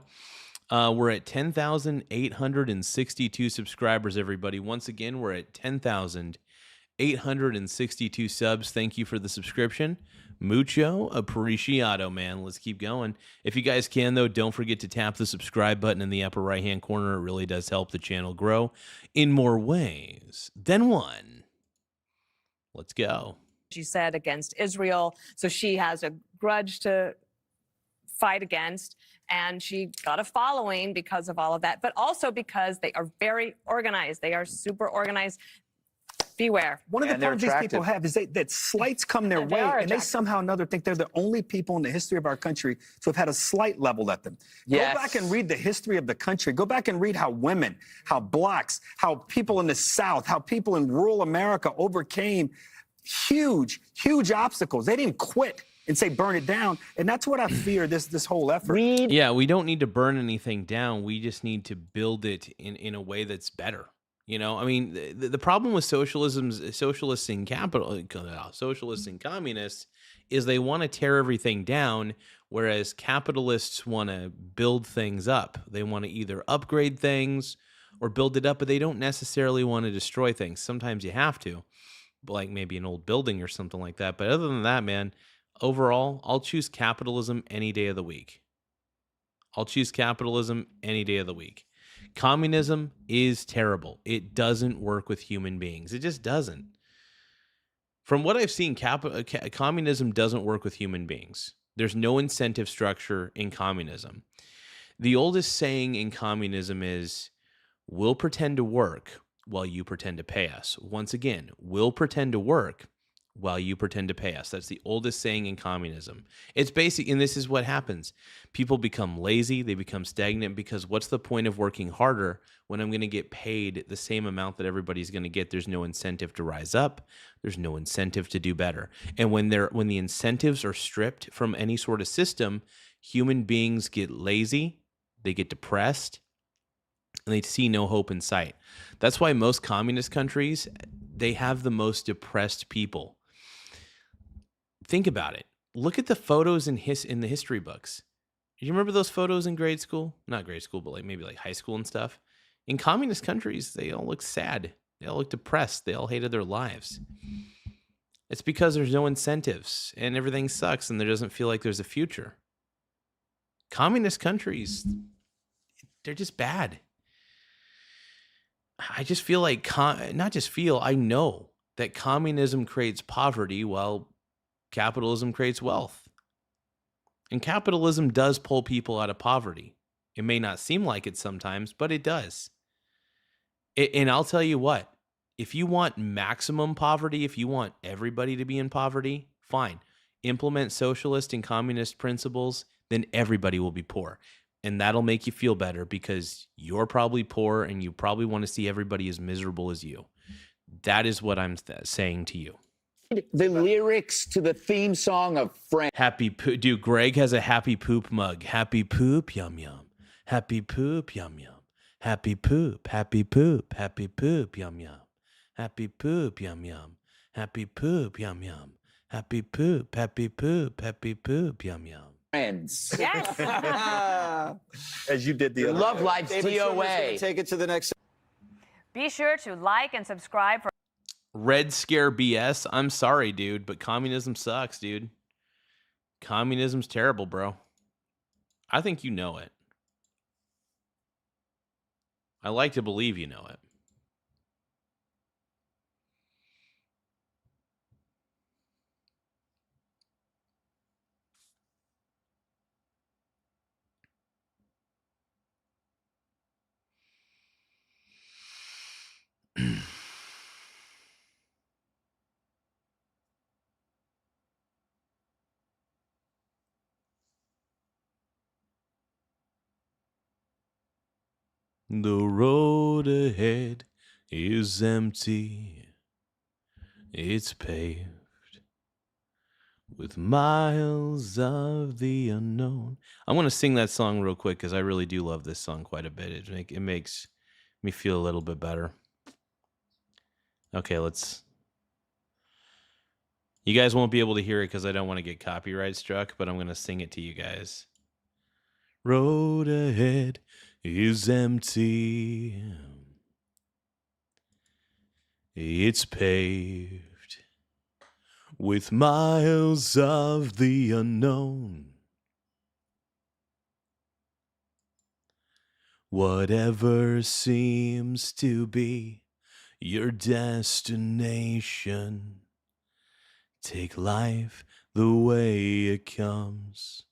We're at 10,862 subscribers, everybody. Once again, we're at 10,862 862 subs. Thank you for the subscription. Mucho apreciado, man. Let's keep going. If you guys can, though, don't forget to tap the subscribe button in the upper right-hand corner. It really does help the channel grow in more ways than one. Let's go. She said against Israel. So she has a grudge to fight against, and she got a following because of all of that, but also because they are very organized. They are super organized. Beware. One of the problems these people have is that slights come their way, and they somehow or another think they're the only people in the history of our country to have had a slight leveled at them. Yes. Go back and read the history of the country. Go back and read how women, how blacks, how people in the South, how people in rural America overcame huge, huge obstacles. They didn't quit and say burn it down, and that's what I fear this whole effort. Yeah, we don't need to burn anything down. We just need to build it in a way that's better. You know, I mean, the problem with socialists and communists is they want to tear everything down, whereas capitalists want to build things up. They want to either upgrade things or build it up, but they don't necessarily want to destroy things. Sometimes you have to, like maybe an old building or something like that. But other than that, man, overall, I'll choose capitalism any day of the week. I'll choose capitalism any day of the week. Communism is terrible. It doesn't work with human beings. It just doesn't. From what I've seen, communism doesn't work with human beings. There's no incentive structure in communism. The oldest saying in communism is, we'll pretend to work while you pretend to pay us. Once again, we'll pretend to work while you pretend to pay us. That's the oldest saying in communism. It's basic, and this is what happens. People become lazy, they become stagnant, because what's the point of working harder when I'm going to get paid the same amount that everybody's going to get? There's no incentive to rise up. There's no incentive to do better. And when the incentives are stripped from any sort of system, human beings get lazy, they get depressed, and they see no hope in sight. That's why most communist countries, they have the most depressed people. Think about it. Look at the photos in the history books. Do you remember those photos in grade school? Not grade school, but maybe high school and stuff. In communist countries, they all look sad. They all look depressed. They all hated their lives. It's because there's no incentives and everything sucks and there doesn't feel like there's a future. Communist countries, they're just bad. I just feel like, I know that communism creates poverty while capitalism creates wealth. And capitalism does pull people out of poverty. It may not seem like it sometimes, but it does. And I'll tell you what, if you want maximum poverty, if you want everybody to be in poverty, fine. Implement socialist and communist principles, then everybody will be poor. And that'll make you feel better because you're probably poor and you probably want to see everybody as miserable as you. That is what I'm saying to you. The lyrics to the theme song of Friends. Happy poop. Dude, Greg has a happy poop mug. Happy poop, yum yum. Happy poop, yum yum. Happy poop, happy poop, happy poop, yum yum. Happy poop, yum yum. Happy poop, yum yum. Happy poop, happy poop, happy poop, yum yum. Friends. Yes. As you did the other Love day. Life's David Truman's DOA. gonna take it to the next. Be sure to like and subscribe for Red Scare BS. I'm sorry, dude, but communism sucks, dude. Communism's terrible, bro. I think you know it. I like to believe you know it. The road ahead is empty. It's paved with miles of the unknown. I'm going to sing that song real quick because I really do love this song quite a bit. It makes me feel a little bit better. Okay, let's... You guys won't be able to hear it because I don't want to get copyright struck, but I'm going to sing it to you guys. Road ahead is empty. It's paved with miles of the unknown. Whatever seems to be your destination, take life the way it comes.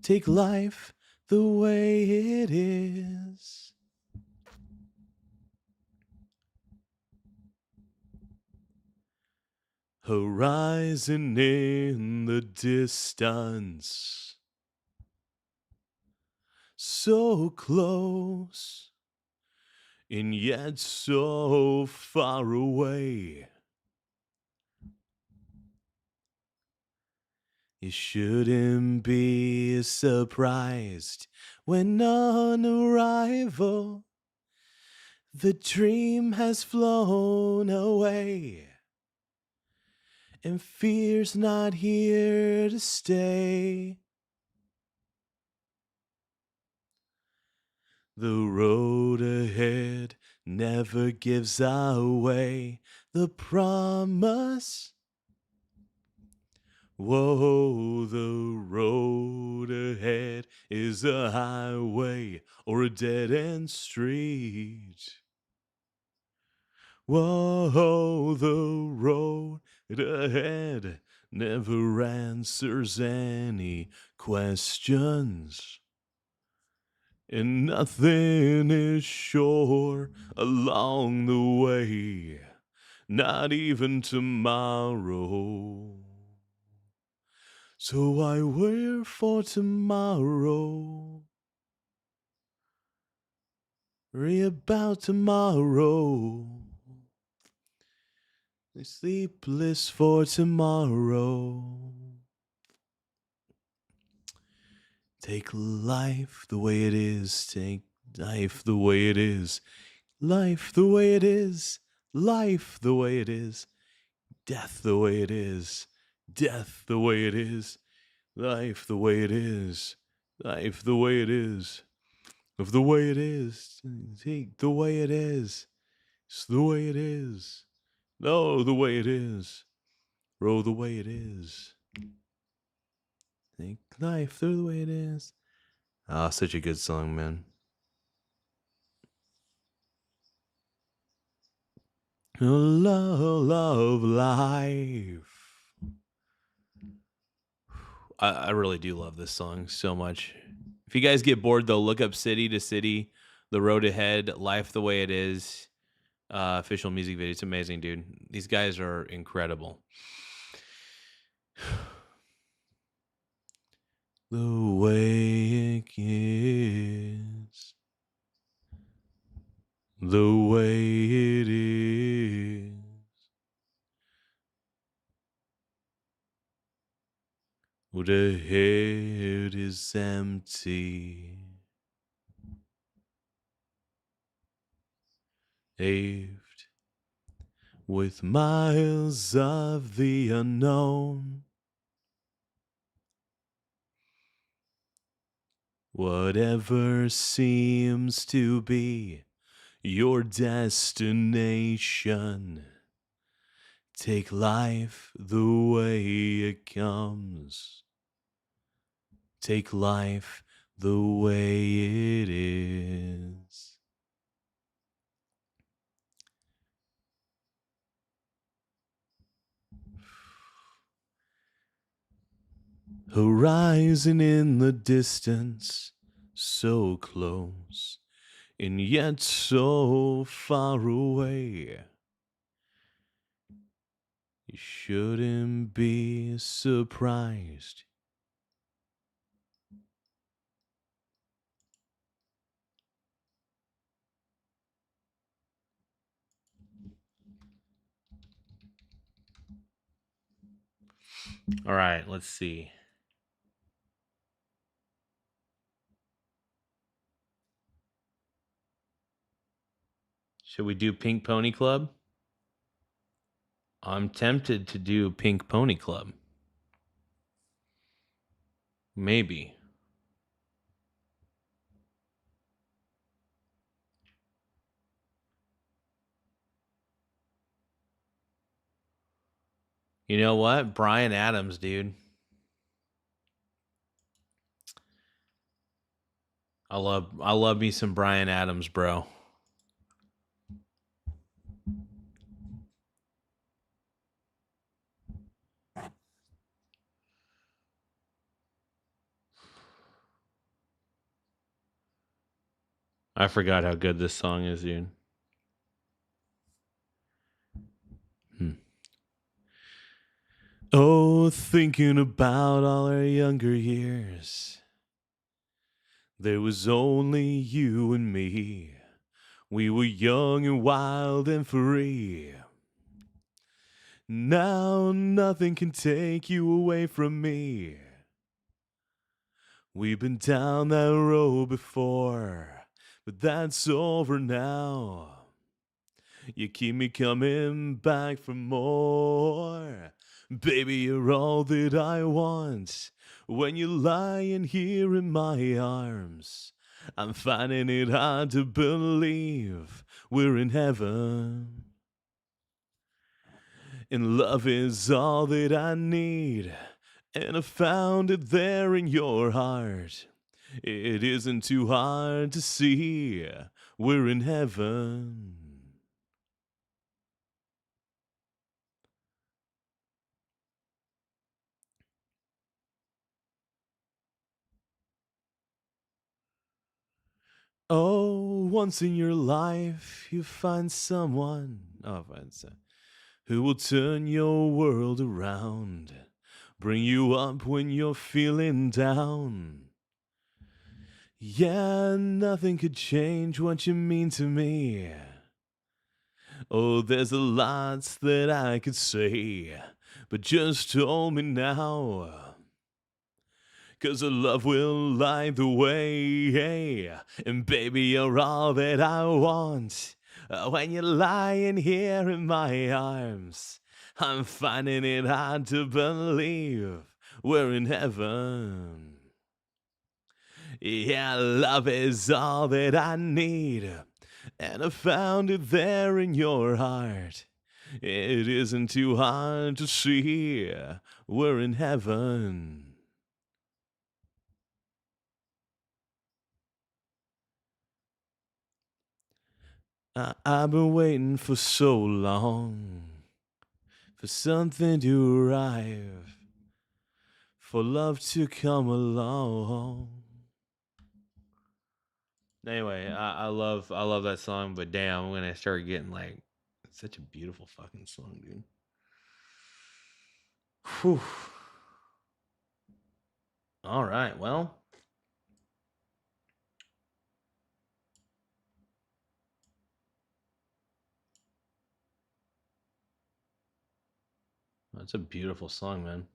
Take life the way it is. Horizon in the distance, so close and yet so far away. You shouldn't be surprised when on arrival the dream has flown away and fear's not here to stay. The road ahead never gives away the promise. Whoa, the road ahead is a highway or a dead-end street. Whoa, the road ahead never answers any questions. And nothing is sure along the way, not even tomorrow. So I wait for tomorrow. Worry about tomorrow. Sleepless for tomorrow. Take life the way it is. Take life the way it is. Life the way it is. Life the way it is. Death the way it is. Death the way it is. Life the way it is. Life the way it is. Of the way it is. Take the way it is. It's the way it is. No, the way it is. Roll the way it is. Take life through the way it is. Ah, such a good song, man. Love life. I really do love this song so much. If you guys get bored, though, look up City to City, The Road Ahead, Life the Way It Is. Official music video. It's amazing, dude. These guys are incredible. The way it is. The way it is. Oh, the head is empty. Paved with miles of the unknown. Whatever seems to be your destination, take life the way it comes. Take life the way it is. Horizon in the distance, so close, and yet so far away. You shouldn't be surprised. All right, let's see. Should we do Pink Pony Club? I'm tempted to do Pink Pony Club. Maybe. You know what? Bryan Adams, dude. I love me some Bryan Adams, bro. I forgot how good this song is, dude. Oh, thinking about all our younger years. There was only you and me. We were young and wild and free. Now nothing can take you away from me. We've been down that road before, but that's over now. You keep me coming back for more. Baby, you're all that I want. When you're lying here in my arms, I'm finding it hard to believe we're in heaven. And love is all that I need, and I found it there in your heart. It isn't too hard to see we're in heaven. Oh, once in your life you find someone who will turn your world around, bring you up when you're feeling down. Yeah, nothing could change what you mean to me. Oh, there's a lot that I could say, but just hold me now. 'Cause the love will light the way. And baby, you're all that I want. When you're lying here in my arms, I'm finding it hard to believe we're in heaven. Yeah, love is all that I need, and I found it there in your heart. It isn't too hard to see we're in heaven. I've been waiting for so long for something to arrive, for love to come along. Anyway, I love that song, but damn, I'm gonna start getting like, it's such a beautiful fucking song, dude. Whew. All right, well. That's a beautiful song, man.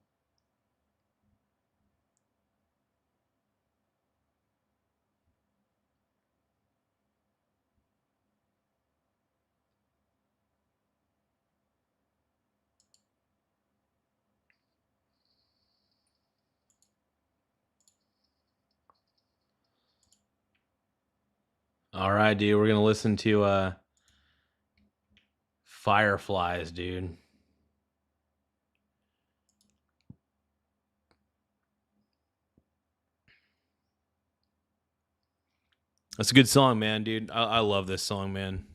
All right, dude, we're gonna listen to Fireflies, dude. That's a good song, man, dude. I love this song, man.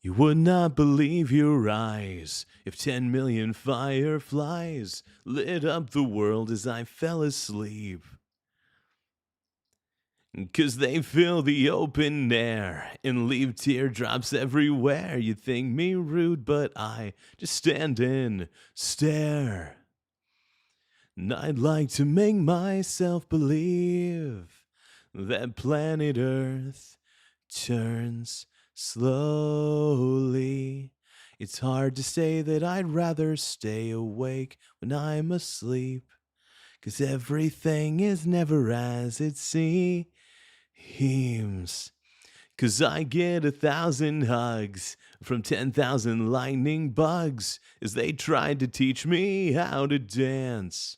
You would not believe your eyes if 10 million fireflies lit up the world as I fell asleep. 'Cause they fill the open air and leave teardrops everywhere. You think me rude, but I just stand and stare. And I'd like to make myself believe that planet Earth turns slowly. It's hard to say that I'd rather stay awake when I'm asleep, 'cause everything is never as it seems. 'Cause I get 1,000 hugs from 10,000 lightning bugs as they tried to teach me how to dance.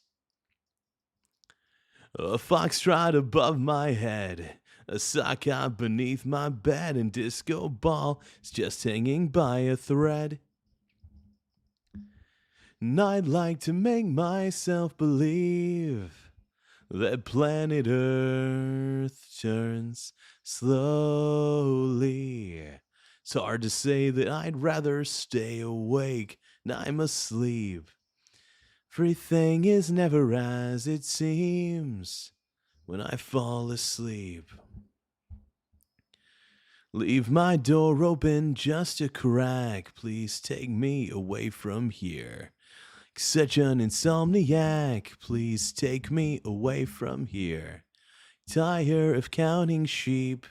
A foxtrot above my head, A sock out beneath my bed and disco ball is just hanging by a thread. And I'd like to make myself believe that planet Earth turns slowly. It's hard to say that I'd rather stay awake than I'm asleep. Everything is never as it seems when I fall asleep. Leave my door open just a crack. Please take me away from here. Such an insomniac. Please take me away from here. Tired of counting sheep.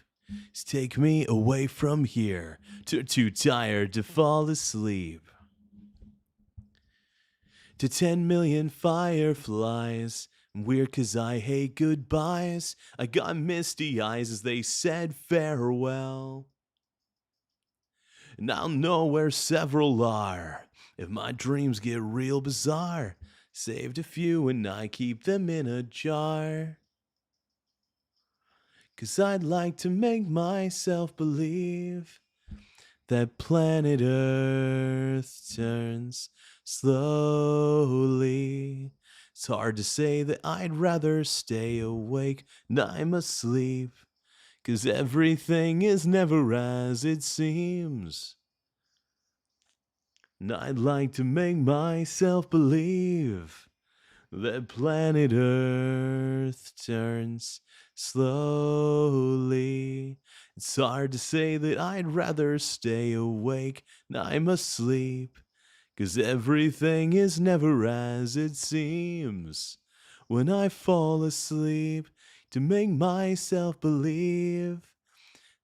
Take me away from here. Too tired to fall asleep. To 10 million fireflies. Weird 'cause I hate goodbyes. I got misty eyes as they said farewell. And I'll know where several are if my dreams get real bizarre. Saved a few and I keep them in a jar. 'Cause I'd like to make myself believe that planet Earth turns slowly. It's hard to say that I'd rather stay awake than I'm asleep. 'Cause everything is never as it seems. And I'd like to make myself believe that planet Earth turns slowly. It's hard to say that I'd rather stay awake than I'm asleep. 'Cause everything is never as it seems when I fall asleep. To make myself believe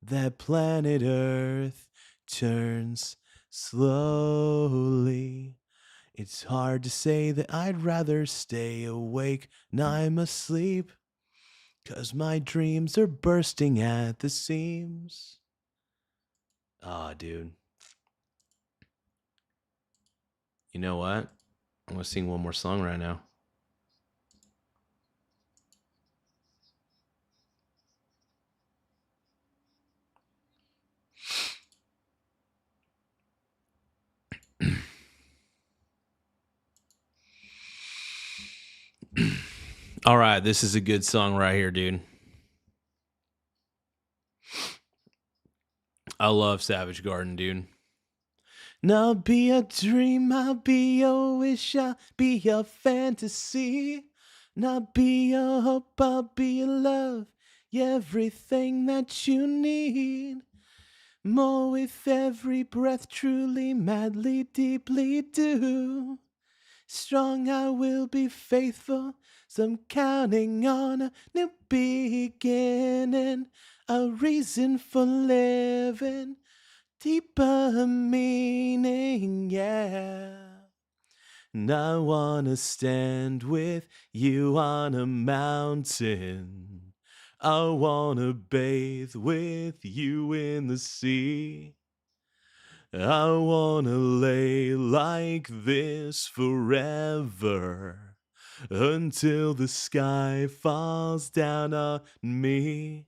that planet Earth turns slowly. It's hard to say that I'd rather stay awake than I'm asleep. 'Cause my dreams are bursting at the seams. Aw, dude. You know what? I'm gonna sing one more song right now. All right, this is a good song right here, dude. I love Savage Garden, dude. And I'll be a dream, I'll be a wish, I'll be a fantasy. And I'll be a hope, I'll be a love, yeah, everything that you need. More with every breath, truly, madly, deeply do. Strong I will be faithful, so I'm counting on a new beginning, a reason for living, deeper meaning, yeah. And I wanna stand with you on a mountain. I wanna bathe with you in the sea. I wanna lay like this forever until the sky falls down on me.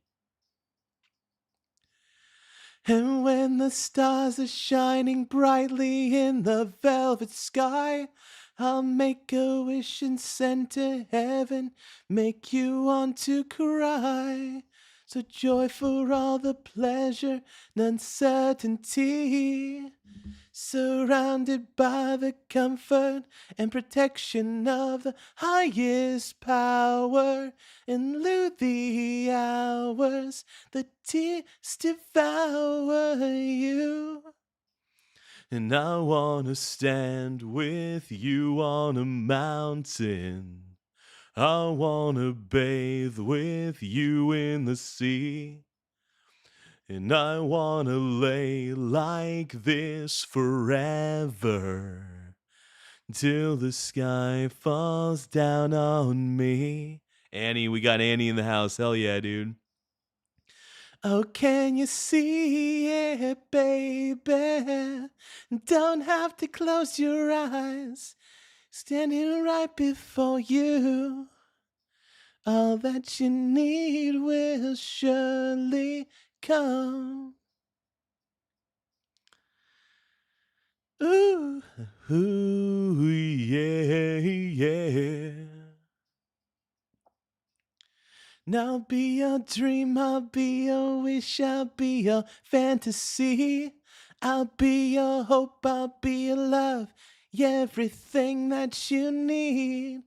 And when the stars are shining brightly in the velvet sky, I'll make a wish and send to heaven, make you want to cry. So joy for all the pleasure and uncertainty, surrounded by the comfort and protection of the highest power, and lose the hours the tears devour you. And I wanna stand with you on a mountain. I wanna bathe with you in the sea. And I wanna lay like this forever till the sky falls down on me. Annie, we got Annie in the house. Hell yeah, dude. Oh, can you see it, baby? Don't have to close your eyes. Standing right before you. All that you need will surely come. Ooh, ooh, yeah, yeah. Now I'll be your dream, I'll be your wish, I'll be your fantasy. I'll be your hope, I'll be your love, yeah, everything that you need.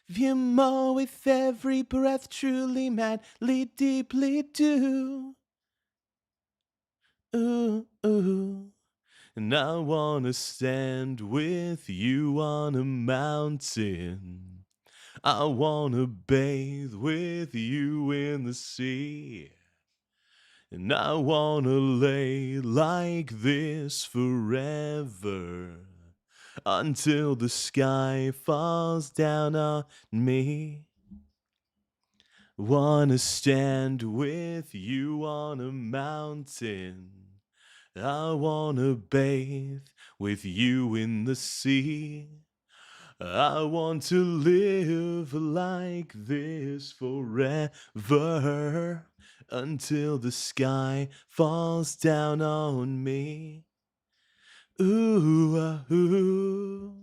View more with every breath, truly, madly, deeply do. Ooh, ooh. And I wanna stand with you on a mountain. I wanna bathe with you in the sea. And I wanna lay like this forever until the sky falls down on me. Wanna stand with you on a mountain. I wanna bathe with you in the sea. I want to live like this forever until the sky falls down on me. Ooh, ooh,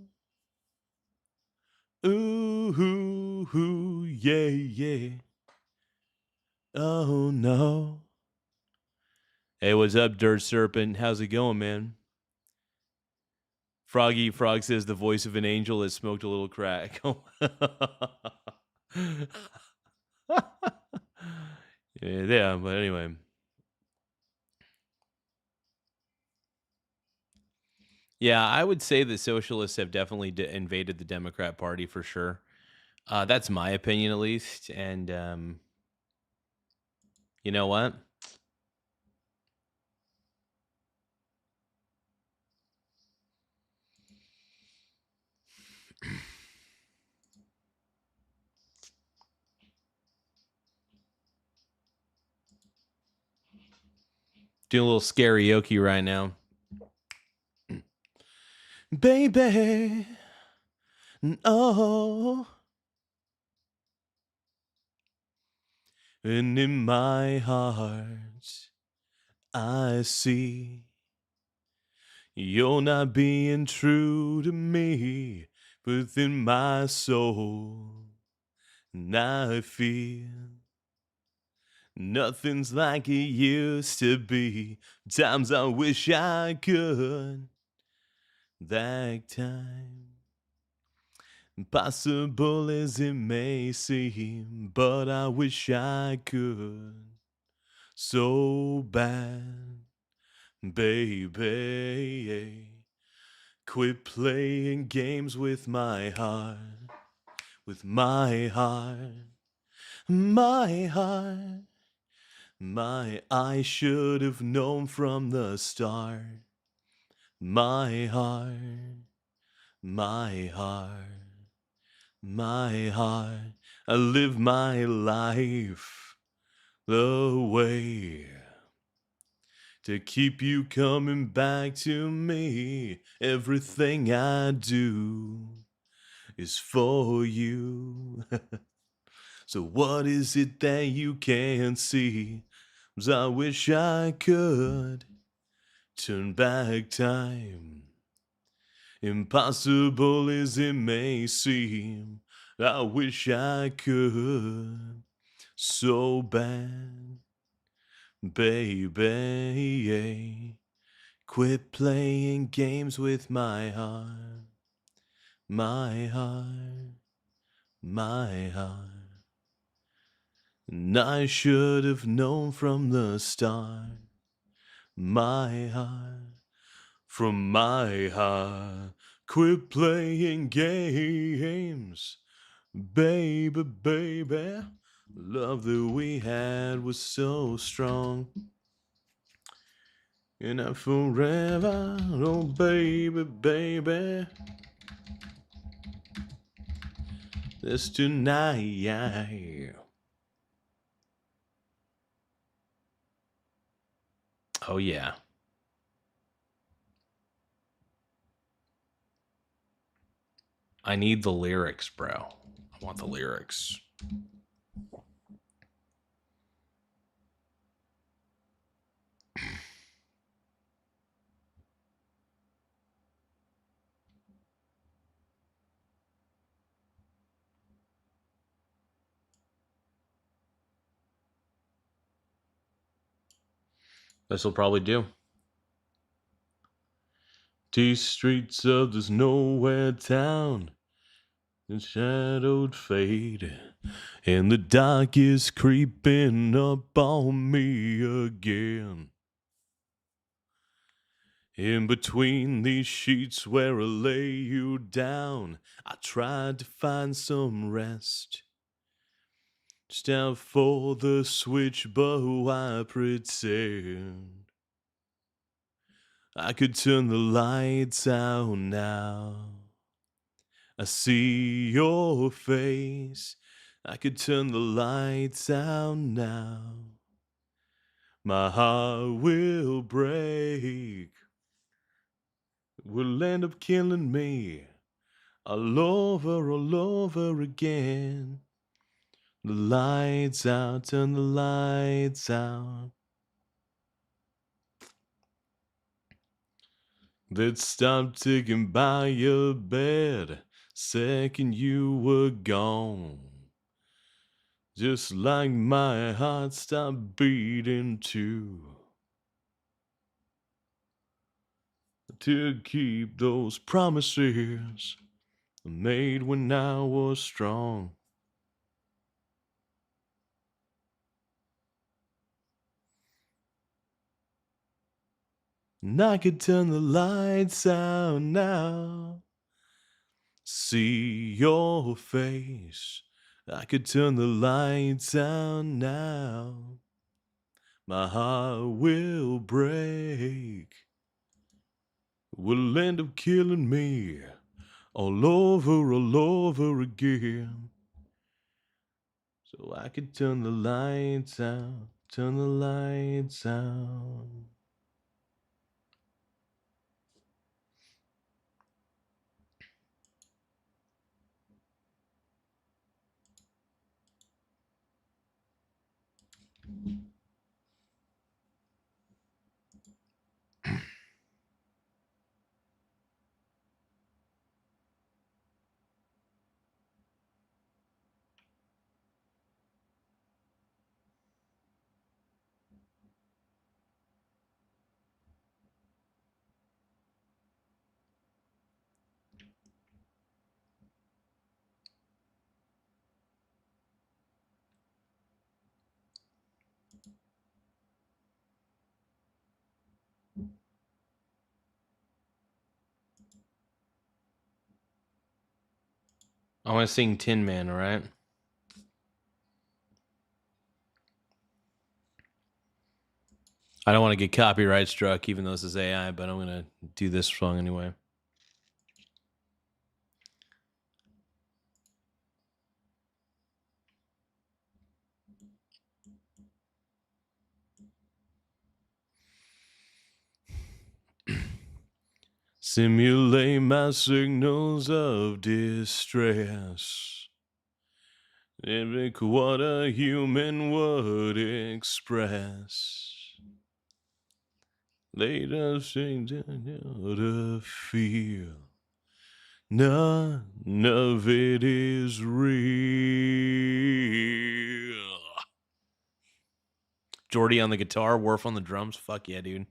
ooh, ooh, yeah, yeah. Oh no. Hey, what's up, Dirt Serpent? How's it going, man? Froggy Frog says the voice of an angel that smoked a little crack. Yeah, but anyway. Yeah, I would say that socialists have definitely invaded the Democrat Party for sure. That's my opinion, at least. And you know what? Doing a little karaoke right now. Baby, no. And in my heart, I see you're not being true to me, but within my soul, and I feel nothing's like it used to be. Times I wish I could back time. Impossible as it may seem, but I wish I could so bad, baby. Quit playing games with my heart, with my heart, my heart. I should have known from the start. My heart, my heart, my heart. I live my life the way to keep you coming back to me. Everything I do is for you. So what is it that you can't see? 'Cause I wish I could turn back time. Impossible as it may seem, I wish I could so bad, baby. Quit playing games with my heart, my heart, my heart. And I should have known from the start, my heart, from my heart. Quit playing games, baby, baby. Love that we had was so strong. And I forever, oh baby, baby. This tonight. Oh yeah. I need the lyrics, bro. I want the lyrics. This will probably do. These streets of this nowhere town, the shadowed fade, and the dark is creeping up on me again. In between these sheets where I lay you down, I tried to find some rest. Just out for the switch, but why pretend? I could turn the lights out now. I see your face. I could turn the lights out now. My heart will break. It will end up killing me all over again. The lights out, turn the lights out. That stopped ticking by your bed second you were gone. Just like my heart stopped beating too. To keep those promises made when I was strong. And I could turn the lights out now. See your face. I could turn the lights out now. My heart will break. Will end up killing me all over again. So I could turn the lights out, turn the lights out. I want to sing Tin Man, all right? I don't want to get copyright struck, even though this is AI, but I'm going to do this song anyway. Simulate my signals of distress. Every what a human would express. Later things to feel. None of it is real. Jordy on the guitar, Worf on the drums. Fuck yeah, dude.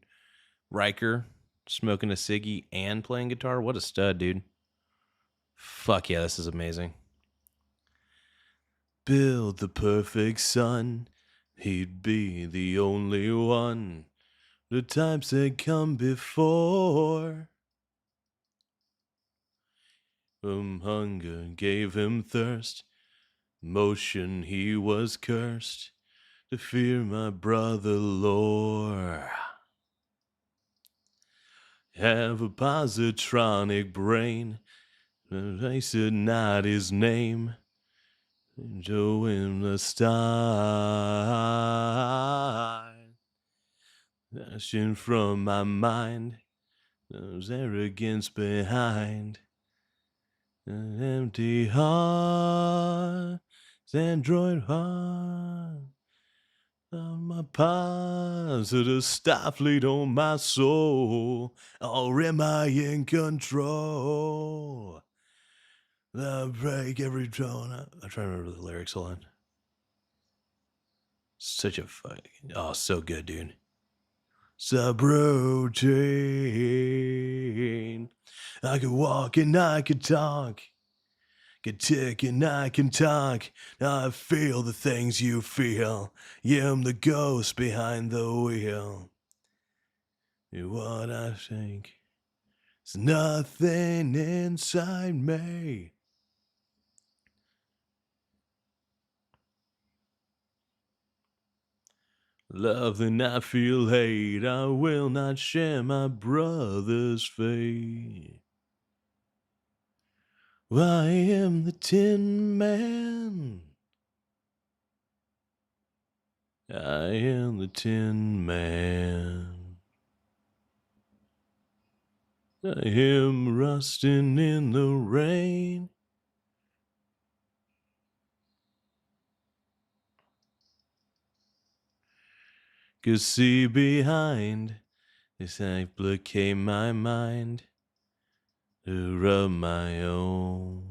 Riker smoking a ciggy and playing guitar. What a stud, dude. Fuck yeah, this is amazing. Build the perfect son. He'd be the only one. The types that come before. Hunger gave him thirst. Motion he was cursed. To fear my brother lore. Have a positronic brain. Erase it not his name. Joe in the star. Dashing from my mind. There's arrogance behind. An empty heart. Android heart on my paws to the Starfleet on my soul. Or am I in control? I break every tone. I'm trying to remember the lyrics. Hold on. Such a fucking... Oh, so good, dude. Subroutine. I could walk and I could talk. Could tick and I can talk. I feel the things you feel. Yeah, I'm the ghost behind the wheel. What I think. There's nothing inside me. Love and I feel hate. I will not share my brother's fate. I am the Tin Man. I am the Tin Man. I am rusting in the rain. Could see behind this applicate my mind to rub my own.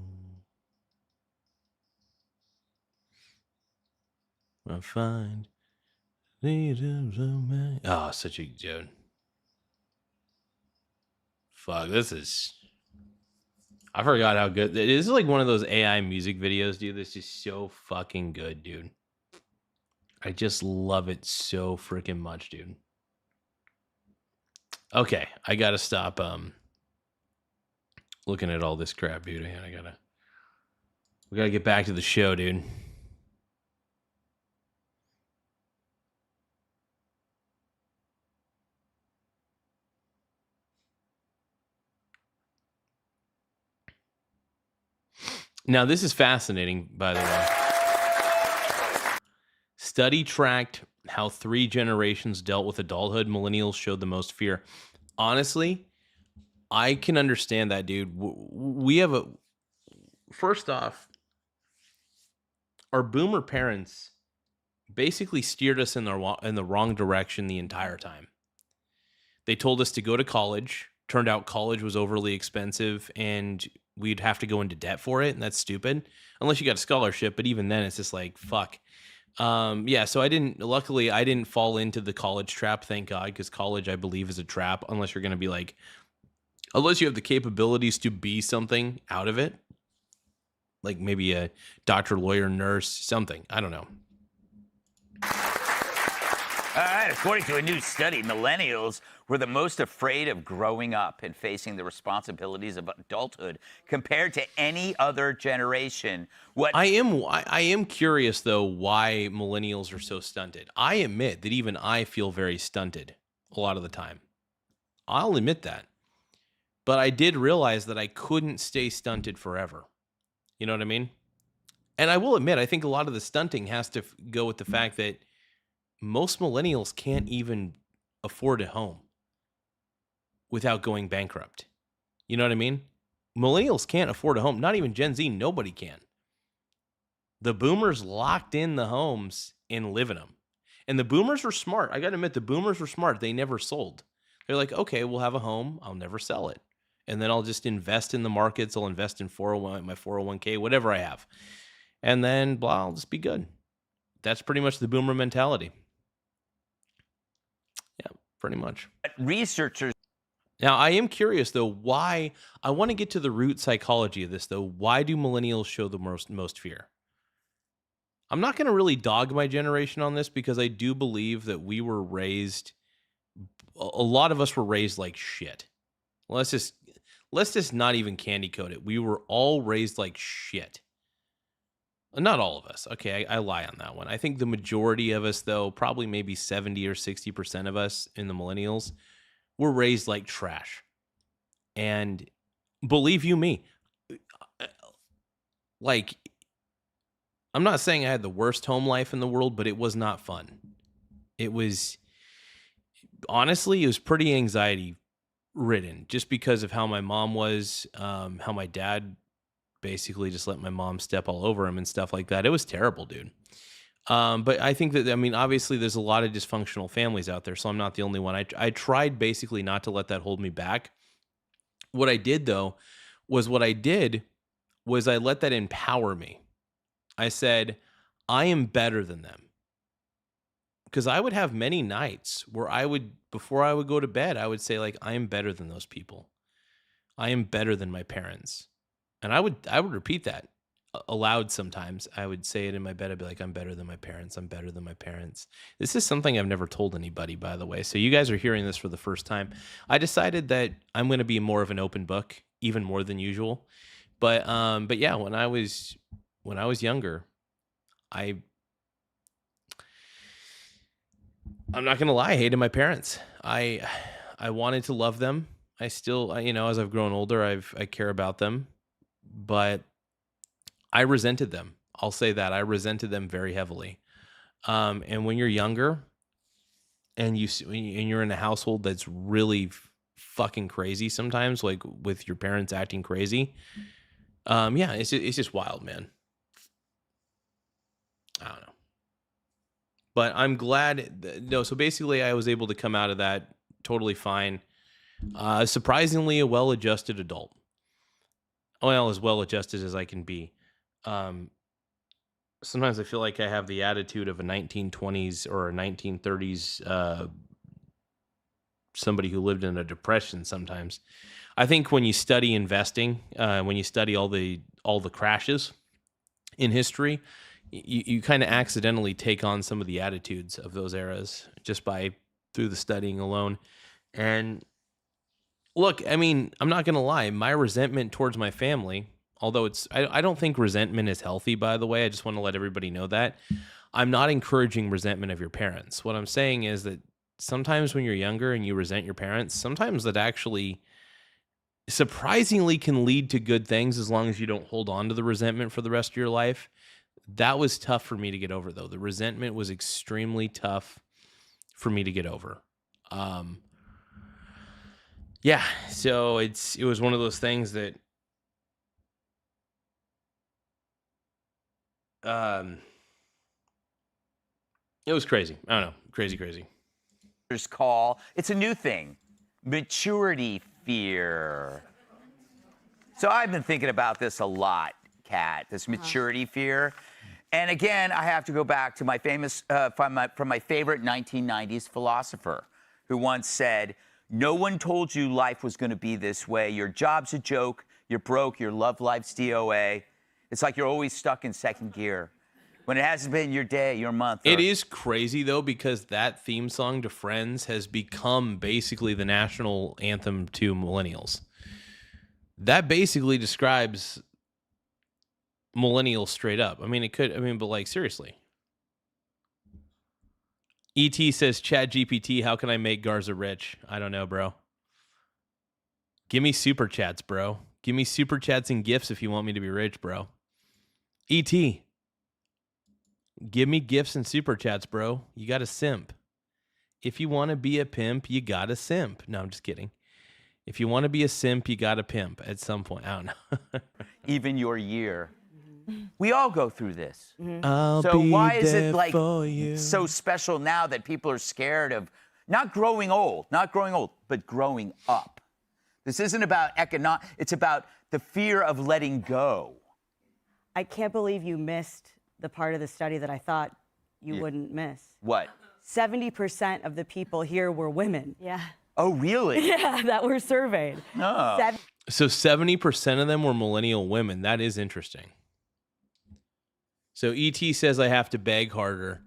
I find leaders of man. Oh, such a dude. Fuck, this is... I forgot how good... This is like one of those AI music videos, dude. This is so fucking good, dude. I just love it so freaking much, dude. Okay, I gotta stop looking at all this crap, dude. We gotta get back to the show, dude. Now, this is fascinating, by the way. Study tracked how 3 generations dealt with adulthood. Millennials showed the most fear. Honestly, I can understand that, dude. We have a... First off, our boomer parents basically steered us in the wrong direction the entire time. They told us to go to college. Turned out college was overly expensive, and we'd have to go into debt for it, and that's stupid. Unless you got a scholarship, but even then, it's just like, fuck. Yeah, so luckily, I didn't fall into the college trap, thank God, because college, I believe, is a trap, unless you're going to be like, unless you have the capabilities to be something out of it. Like maybe a doctor, lawyer, nurse, something. I don't know. All right, according to a new study, millennials were the most afraid of growing up and facing the responsibilities of adulthood compared to any other generation. I am curious, though, why millennials are so stunted. I admit that even I feel very stunted a lot of the time. I'll admit that. But I did realize that I couldn't stay stunted forever. You know what I mean? And I will admit, I think a lot of the stunting has to go with the fact that most millennials can't even afford a home without going bankrupt. You know what I mean? Millennials can't afford a home. Not even Gen Z. Nobody can. The boomers locked in the homes and live in them. And the boomers were smart. I got to admit, the boomers were smart. They never sold. They're like, okay, we'll have a home. I'll never sell it. And then I'll just invest in the markets. I'll invest in my 401k, whatever I have. And then, blah, I'll just be good. That's pretty much the boomer mentality. Yeah, pretty much. Researchers. Now, I am curious, though, why... I want to get to the root psychology of this, though. Why do millennials show the most fear? I'm not going to really dog my generation on this because I do believe that we were raised... A lot of us were raised like shit. Let's just not even candy coat it. We were all raised like shit. Not all of us. Okay, I lie on that one. I think the majority of us, though, probably maybe 70 or 60% of us in the millennials, were raised like trash. And believe you me, like, I'm not saying I had the worst home life in the world, but it was not fun. It was, honestly, it was pretty anxiety ridden just because of how my mom was, how my dad basically just let my mom step all over him and stuff like that. It was terrible, dude. But I think that, I mean, obviously there's a lot of dysfunctional families out there, so I'm not the only one. I tried basically not to let that hold me back. What I did though, was I let that empower me. I said, I am better than them. Because I would have many nights where before I would go to bed, I would say like, I am better than those people. I am better than my parents. And I would repeat that aloud sometimes. I would say it in my bed. I'd be like, I'm better than my parents. I'm better than my parents. This is something I've never told anybody, by the way. So you guys are hearing this for the first time. I decided that I'm going to be more of an open book, even more than usual. But yeah, when I was younger, I'm not going to lie, I hated my parents. I wanted to love them. I still, as I've grown older, I care about them, but I resented them. I'll say that I resented them very heavily. And when you're younger and you're in a household that's really fucking crazy sometimes, like with your parents acting crazy. Yeah, it's just wild, man. I don't know. But I'm glad. So basically I was able to come out of that totally fine. Surprisingly a well-adjusted adult. Well, as well-adjusted as I can be. Sometimes I feel like I have the attitude of a 1920s or a 1930s somebody who lived in a depression sometimes. I think when you study investing, when you study all the crashes in history, you kind of accidentally take on some of the attitudes of those eras just through the studying alone. And look, I mean, I'm not going to lie. My resentment towards my family, although I don't think resentment is healthy, by the way. I just want to let everybody know that. I'm not encouraging resentment of your parents. What I'm saying is that sometimes when you're younger and you resent your parents, sometimes that actually surprisingly can lead to good things as long as you don't hold on to the resentment for the rest of your life. That was tough for me to get over, though. The resentment was extremely tough for me to get over. Yeah, so it was one of those things that it was crazy. I don't know, crazy. Call. It's a new thing. Maturity fear. So I've been thinking about this a lot, Kat, this maturity fear. And again, I have to go back to my famous, from my favorite 1990s philosopher who once said, no one told you life was going to be this way. Your job's a joke. You're broke. Your love life's DOA. It's like you're always stuck in second gear when it hasn't been your day, your month. It is crazy, though, because that theme song to Friends has become basically the national anthem to millennials. That basically describes millennials straight up. I mean, but like, seriously. E.T. says, Chat GPT, how can I make Garza rich? I don't know, bro. Give me super chats, bro. Give me super chats and gifts if you want me to be rich, bro. E.T. Give me gifts and super chats, bro. You got to simp. If you want to be a pimp, you got to simp. No, I'm just kidding. If you want to be a simp, you got to pimp at some point. I don't know. Even your year. We all go through this. So why is it like so special now that people are scared of not growing old, but growing up? This isn't about it's about the fear of letting go. I can't believe you missed the part of the study that I thought you wouldn't miss. What? 70% of the people here were women. Yeah. Oh, really? Yeah, that were surveyed. Oh. So 70% of them were millennial women. That is interesting. So E.T. says I have to beg harder.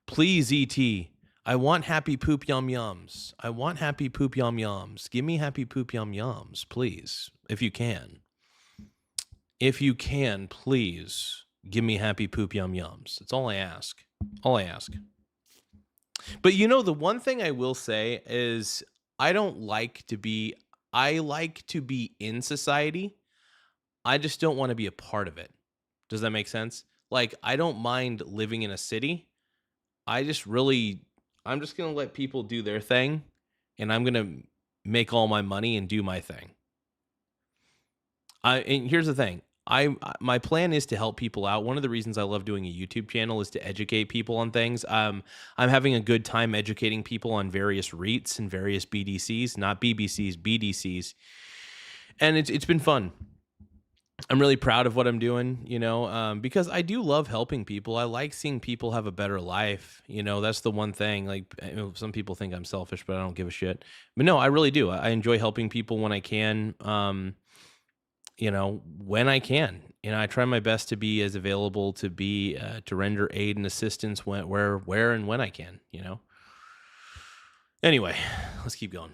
Please, E.T., I want happy poop yum yums. I want happy poop yum yums. Give me happy poop yum yums, please, if you can. If you can, please give me happy poop yum yums. That's all I ask. All I ask. But the one thing I will say is I like to be in society. I just don't want to be a part of it. Does that make sense? Like, I don't mind living in a city. I'm just going to let people do their thing, and I'm going to make all my money and do my thing. And here's the thing. My plan is to help people out. One of the reasons I love doing a YouTube channel is to educate people on things. I'm having a good time educating people on various REITs and various BDCs, not BBCs, BDCs. And it's been fun. I'm really proud of what I'm doing, because I do love helping people. I like seeing people have a better life. That's the one thing. Like, some people think I'm selfish, but I don't give a shit. But no, I really do. I enjoy helping people when I can, when I can. I try my best to be as available to render aid and assistance where and when I can, Anyway, let's keep going.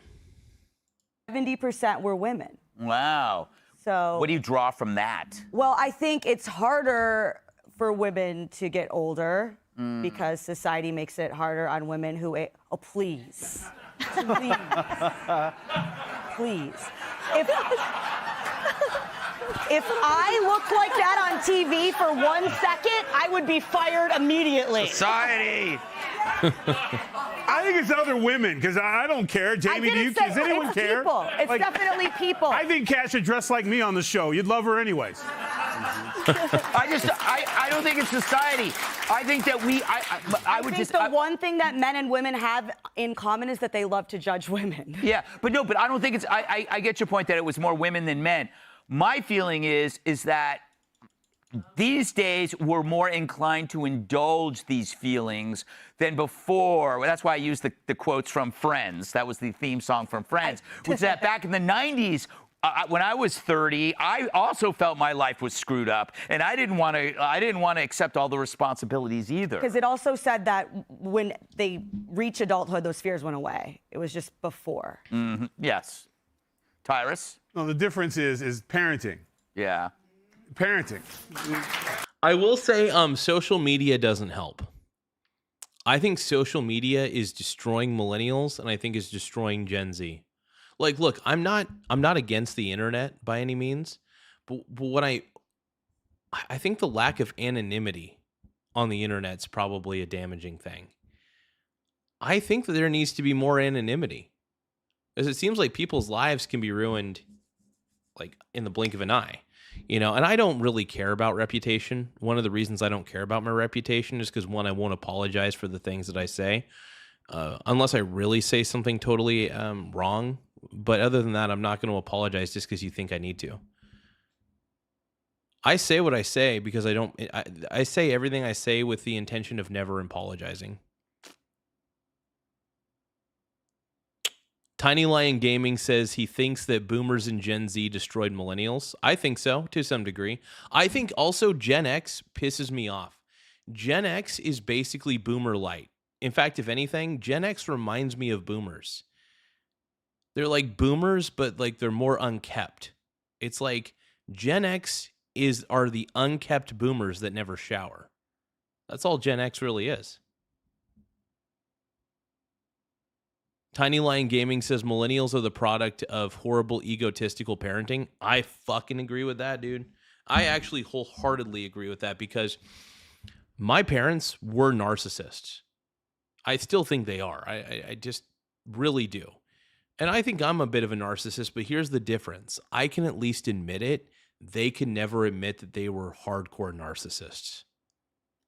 70% were women. Wow. So what do you draw from that? Well, I think it's harder for women to get older because society makes it harder on women who oh, please. Please. Please. If I looked like that on TV for 1 second, I would be fired immediately. Society. I think it's other women, because I don't care. Jamie, does anyone care? People. It's definitely people. I think Cash should dress like me on the show. You'd love her anyways. I don't think it's society. I think that I would think the one thing that men and women have in common is that they love to judge women. Yeah, but I don't think it's, I get your point that it was more women than men. My feeling is that these days we're more inclined to indulge these feelings than before. Well, that's why I used the quotes from Friends. That was the theme song from Friends. Which that back in the 90s, when I was 30, I also felt my life was screwed up, and I didn't want to accept all the responsibilities either. Because it also said that when they reach adulthood, those fears went away. It was just before. Mm-hmm. Yes. Tyrus? No, the difference is parenting. Yeah. Parenting. I will say social media doesn't help. I think social media is destroying millennials, and I think is destroying Gen Z. Like, look, I'm not against the internet by any means, but what I think the lack of anonymity on the internet's probably a damaging thing. I think that there needs to be more anonymity, as it seems like people's lives can be ruined like in the blink of an eye. And I don't really care about reputation. One of the reasons I don't care about my reputation is because, one, I won't apologize for the things that I say, unless I really say something totally wrong. But other than that, I'm not going to apologize just because you think I need to. I say what I say because I say everything I say with the intention of never apologizing. Tiny Lion Gaming says he thinks that boomers and Gen Z destroyed millennials. I think so, to some degree. I think also Gen X pisses me off. Gen X is basically boomer light. In fact, if anything, Gen X reminds me of boomers. They're like boomers, but like they're more unkept. It's like Gen X are the unkept boomers that never shower. That's all Gen X really is. Tiny Lion Gaming says millennials are the product of horrible egotistical parenting. I fucking agree with that, dude. I actually wholeheartedly agree with that because my parents were narcissists. I still think they are. I just really do. And I think I'm a bit of a narcissist, but here's the difference. I can at least admit it. They can never admit that they were hardcore narcissists.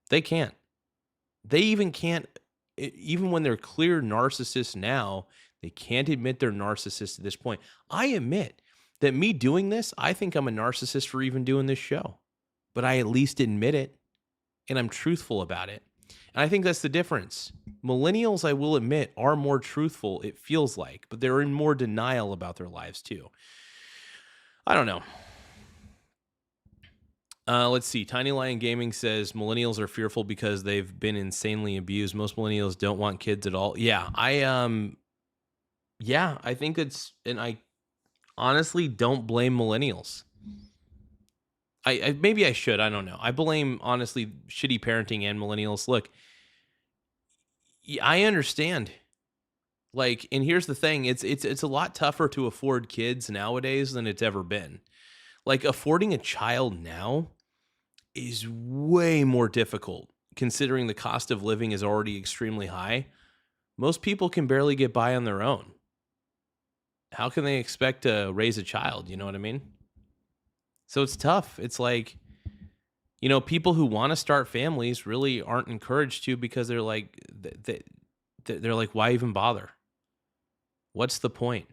They can't. They even can't. Even when they're clear narcissists now, they can't admit they're narcissists at this point. I admit that me doing this, I think I'm a narcissist for even doing this show. But I at least admit it, and I'm truthful about it. And I think that's the difference. Millennials, I will admit, are more truthful, it feels like, but they're in more denial about their lives too. I don't know. Let's see. Tiny Lion Gaming says millennials are fearful because they've been insanely abused. Most millennials don't want kids at all. Yeah, I think it's, and I honestly don't blame millennials. I maybe I should. I don't know. I blame, honestly, shitty parenting and millennials. Look, I understand. Like, and here's the thing. It's a lot tougher to afford kids nowadays than it's ever been. Like, affording a child now is way more difficult considering the cost of living is already extremely high. Most people can barely get by on their own. How can they expect to raise a child? You know what I mean? So it's tough. It's like, people who want to start families really aren't encouraged to because they're like, they're like, why even bother? What's the point?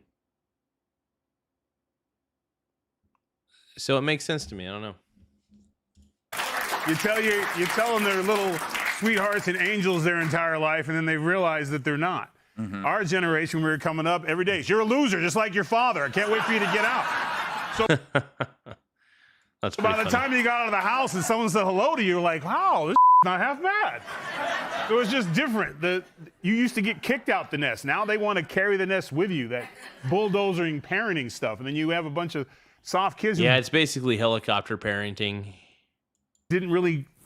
So it makes sense to me. I don't know. You tell them they're little sweethearts and angels their entire life, and then they realize that they're not. Our generation, when we were coming up every day, you're a loser, just like your father. I can't wait for you to get out. So That's by pretty the funny. time you got out of the house and someone said hello to you, you're like, wow, this not half bad. It was just different. You used to get kicked out the nest. Now they want to carry the nest with you, that bulldozing parenting stuff. And then you have a bunch of soft kids who Yeah, it's basically helicopter parenting.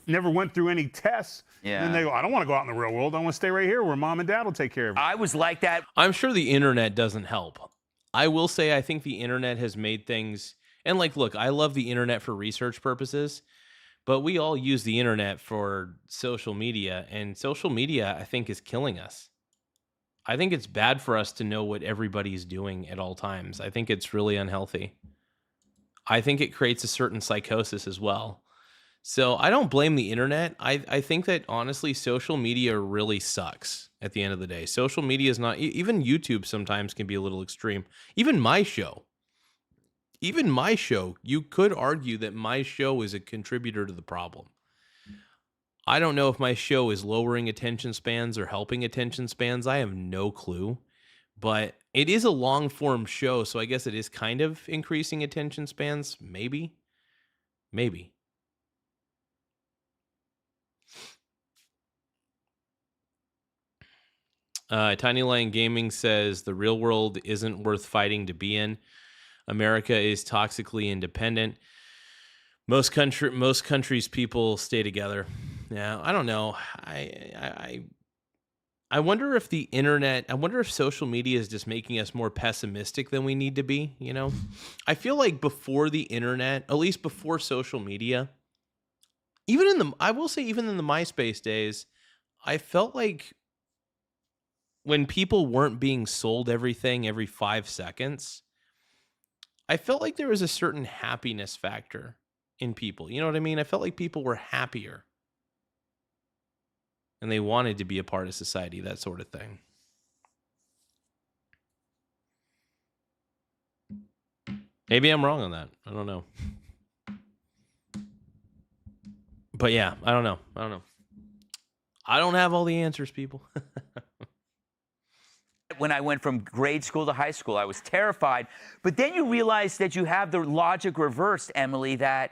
never went through any tests. Yeah. And then they go, I don't want to go out in the real world. I want to stay right here where mom and dad will take care of me. I was like that. I'm sure the internet doesn't help. I will say I think the internet has made things, and like, look, I love the internet for research purposes, but we all use the internet for social media, and social media, I think, is killing us. I think it's bad for us to know what everybody's doing at all times. I think it's really unhealthy. I think it creates a certain psychosis as well. So I don't blame the internet. I think that, honestly, social media really sucks at the end of the day. Social media is not, even YouTube sometimes can be a little extreme. Even my show, you could argue that my show is a contributor to the problem. I don't know if my show is lowering attention spans or helping attention spans. I have no clue. But it is a long form show, so I guess it is kind of increasing attention spans. Maybe. Tiny Lion Gaming says the real world isn't worth fighting to be in. America is toxically independent. Most countries people stay together. Yeah, I don't know. I wonder if the internet, I wonder if social media is just making us more pessimistic than we need to be, I feel like before the internet, at least before social media, even in the MySpace days, I felt like when people weren't being sold everything every 5 seconds, I felt like there was a certain happiness factor in people. You know what I mean? I felt like people were happier. And they wanted to be a part of society, that sort of thing. Maybe I'm wrong on that. I don't know. But yeah, I don't know. I don't have all the answers, people. When I went from grade school to high school, I was terrified. But then you realize that you have the logic reversed, Emily, that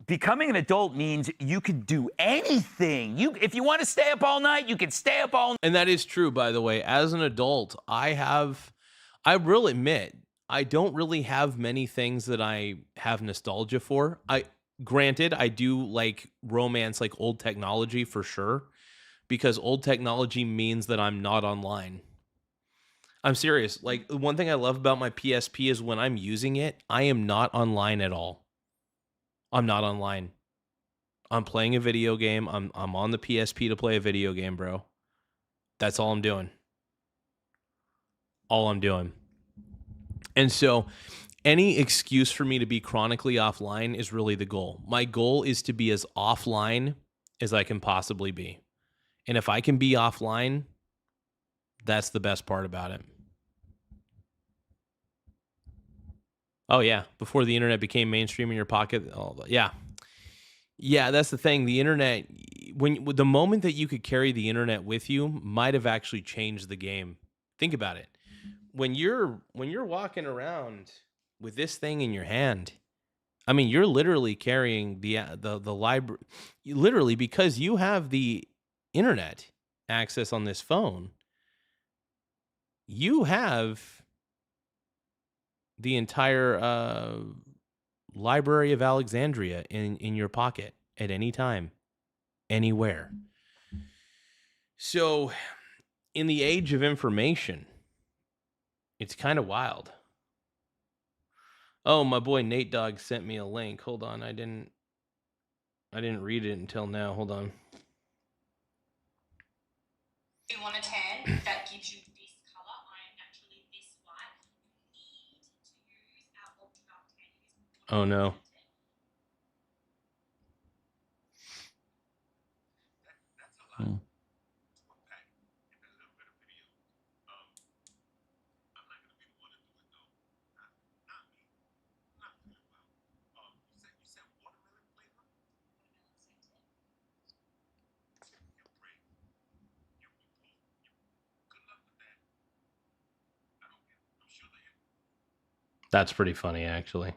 becoming an adult means you can do anything. If you want to stay up all night, you can stay up all night. And that is true, by the way. As an adult, I will admit, I don't really have many things that I have nostalgia for. Granted, I do like romance, like old technology for sure, because old technology means that I'm not online. I'm serious. Like, the one thing I love about my PSP is when I'm using it, I am not online at all. I'm not online. I'm playing a video game. I'm on the PSP to play a video game, bro. That's all I'm doing. And so any excuse for me to be chronically offline is really the goal. My goal is to be as offline as I can possibly be. And if I can be offline, that's the best part about it. Oh, yeah. Before the internet became mainstream in your pocket. Oh, yeah. Yeah, that's the thing. The internet, the moment that you could carry the internet with you might have actually changed the game. Think about it. When you're walking around with this thing in your hand, I mean, you're literally carrying the library, literally, because you have the internet access on this phone. You have the entire Library of Alexandria in your pocket at any time, anywhere. So, in the age of information, it's kind of wild. Oh, my boy Nate Dogg sent me a link. Hold on, I didn't read it until now. Hold on. You want a tan that gives you this color. I am naturally this white. You need to use our ultra tan. Oh no. That's pretty funny, actually.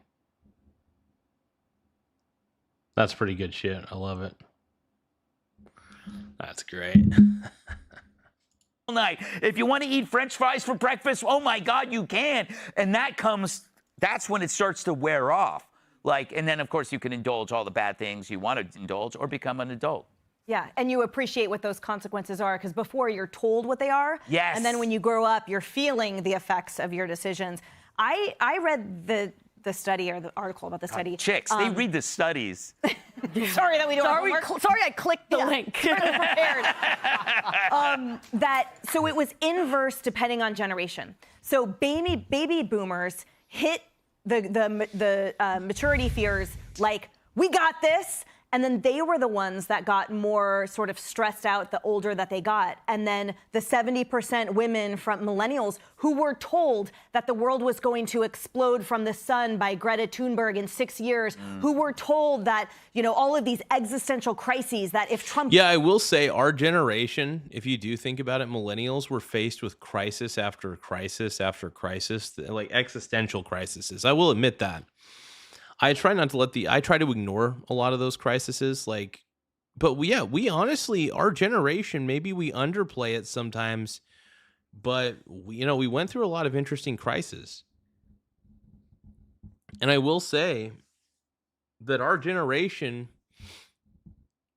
That's pretty good shit. I love it. That's great. Night. If you want to eat French fries for breakfast, oh my God, you can. And that's when it starts to wear off. And then of course you can indulge all the bad things you want to indulge or become an adult. Yeah, and you appreciate what those consequences are because before you're told what they are. Yes. And then when you grow up, you're feeling the effects of your decisions. I read the study or the article about the study. Chicks, they read the studies. Sorry that we don't have homework. Sorry I clicked the link. Prepared. So it was inverse depending on generation. So baby boomers hit the maturity fears like, we got this. And then they were the ones that got more sort of stressed out the older that they got. And then the 70% women from millennials who were told that the world was going to explode from the sun by Greta Thunberg in 6 years, who were told that, all of these existential crises that if Trump... Yeah, I will say our generation, if you do think about it, millennials were faced with crisis after crisis after crisis, like existential crises. I will admit that. I try not to I try to ignore a lot of those crises, but we honestly, our generation, maybe we underplay it sometimes, but we went through a lot of interesting crises. And I will say that our generation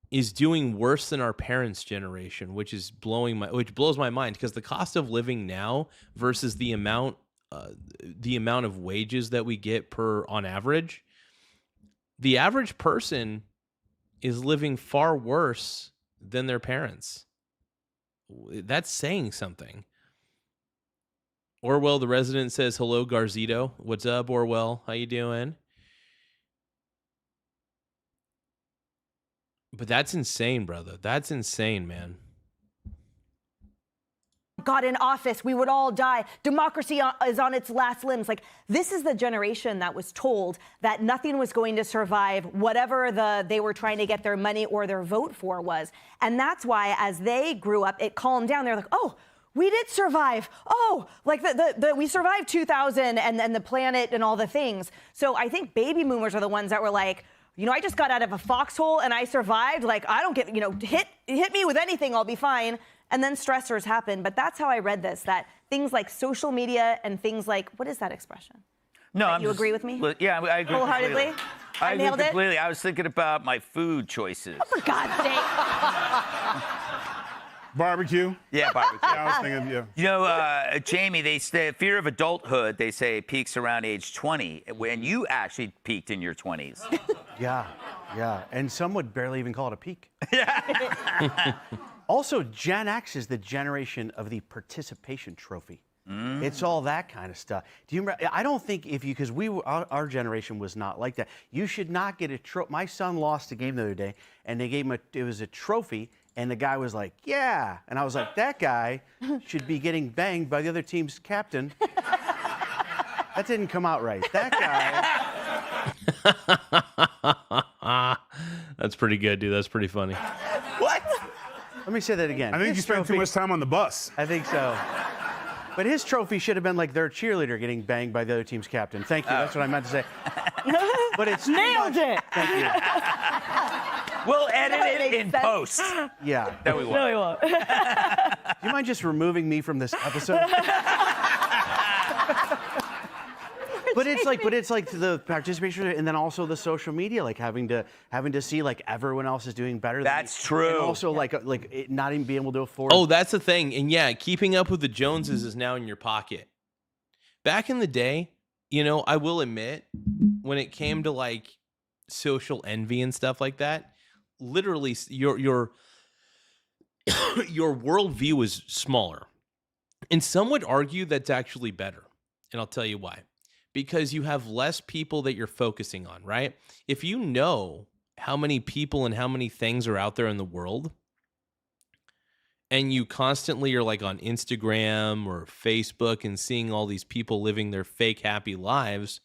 is doing worse than our parents' generation, which blows my mind because the cost of living now versus the amount of wages that we get on average. The average person is living far worse than their parents. That's saying something. Orwell, the resident, says, hello, Garzito. What's up, Orwell? How you doing? But that's insane, brother. That's insane, man. got in office, we would all die. Democracy is on its last limbs. This is the generation that was told that nothing was going to survive whatever they were trying to get their money or their vote for was. And that's why as they grew up, it calmed down. They're like, oh, we did survive. Oh, we survived 2000 and the planet and all the things. So I think baby boomers are the ones that were like, I just got out of a foxhole and I survived. I don't get, hit me with anything, I'll be fine. And then stressors happen. But that's how I read this, that things like social media and things like, what is that expression? No, you agree with me? Yeah, I agree. Wholeheartedly? I nailed agree it? completely. I was thinking about my food choices. Oh, for God's sake. Barbecue? Yeah, barbecue. Yeah, I was thinking, yeah. Jamie, they say fear of adulthood, they say, peaks around age 20, when you actually peaked in your 20s. Yeah. And some would barely even call it a peak. Also, Gen X is the generation of the participation trophy. It's all that kind of stuff. Do you remember? I don't think because our generation was not like that. You should not get a trophy. My son lost a game the other day, and they gave him it was a trophy, and the guy was like, yeah. And I was like, that guy should be getting banged by the other team's captain. That didn't come out right. That guy. That's pretty good, dude. That's pretty funny. What? Let me say that again. I think you spent too much time on the bus. I think so. But his trophy should have been like their cheerleader getting banged by the other team's captain. Thank you. That's what I meant to say. But it's nailed it. Thank you. We'll edit it in post. Yeah. No, we won't. No, we won't. Do you mind just removing me from this episode? But it's like the participation and then also the social media, like having to see like everyone else is doing better. That's true. And also like it not even being able to afford. Oh, that's the thing. And yeah, keeping up with the Joneses is now in your pocket. Back in the day, I will admit, when it came to like social envy and stuff like that, literally your worldview was smaller. And some would argue that's actually better. And I'll tell you why. Because you have less people that you're focusing on, right? If you know how many people and how many things are out there in the world, and you constantly are like on Instagram or Facebook and seeing all these people living their fake happy lives,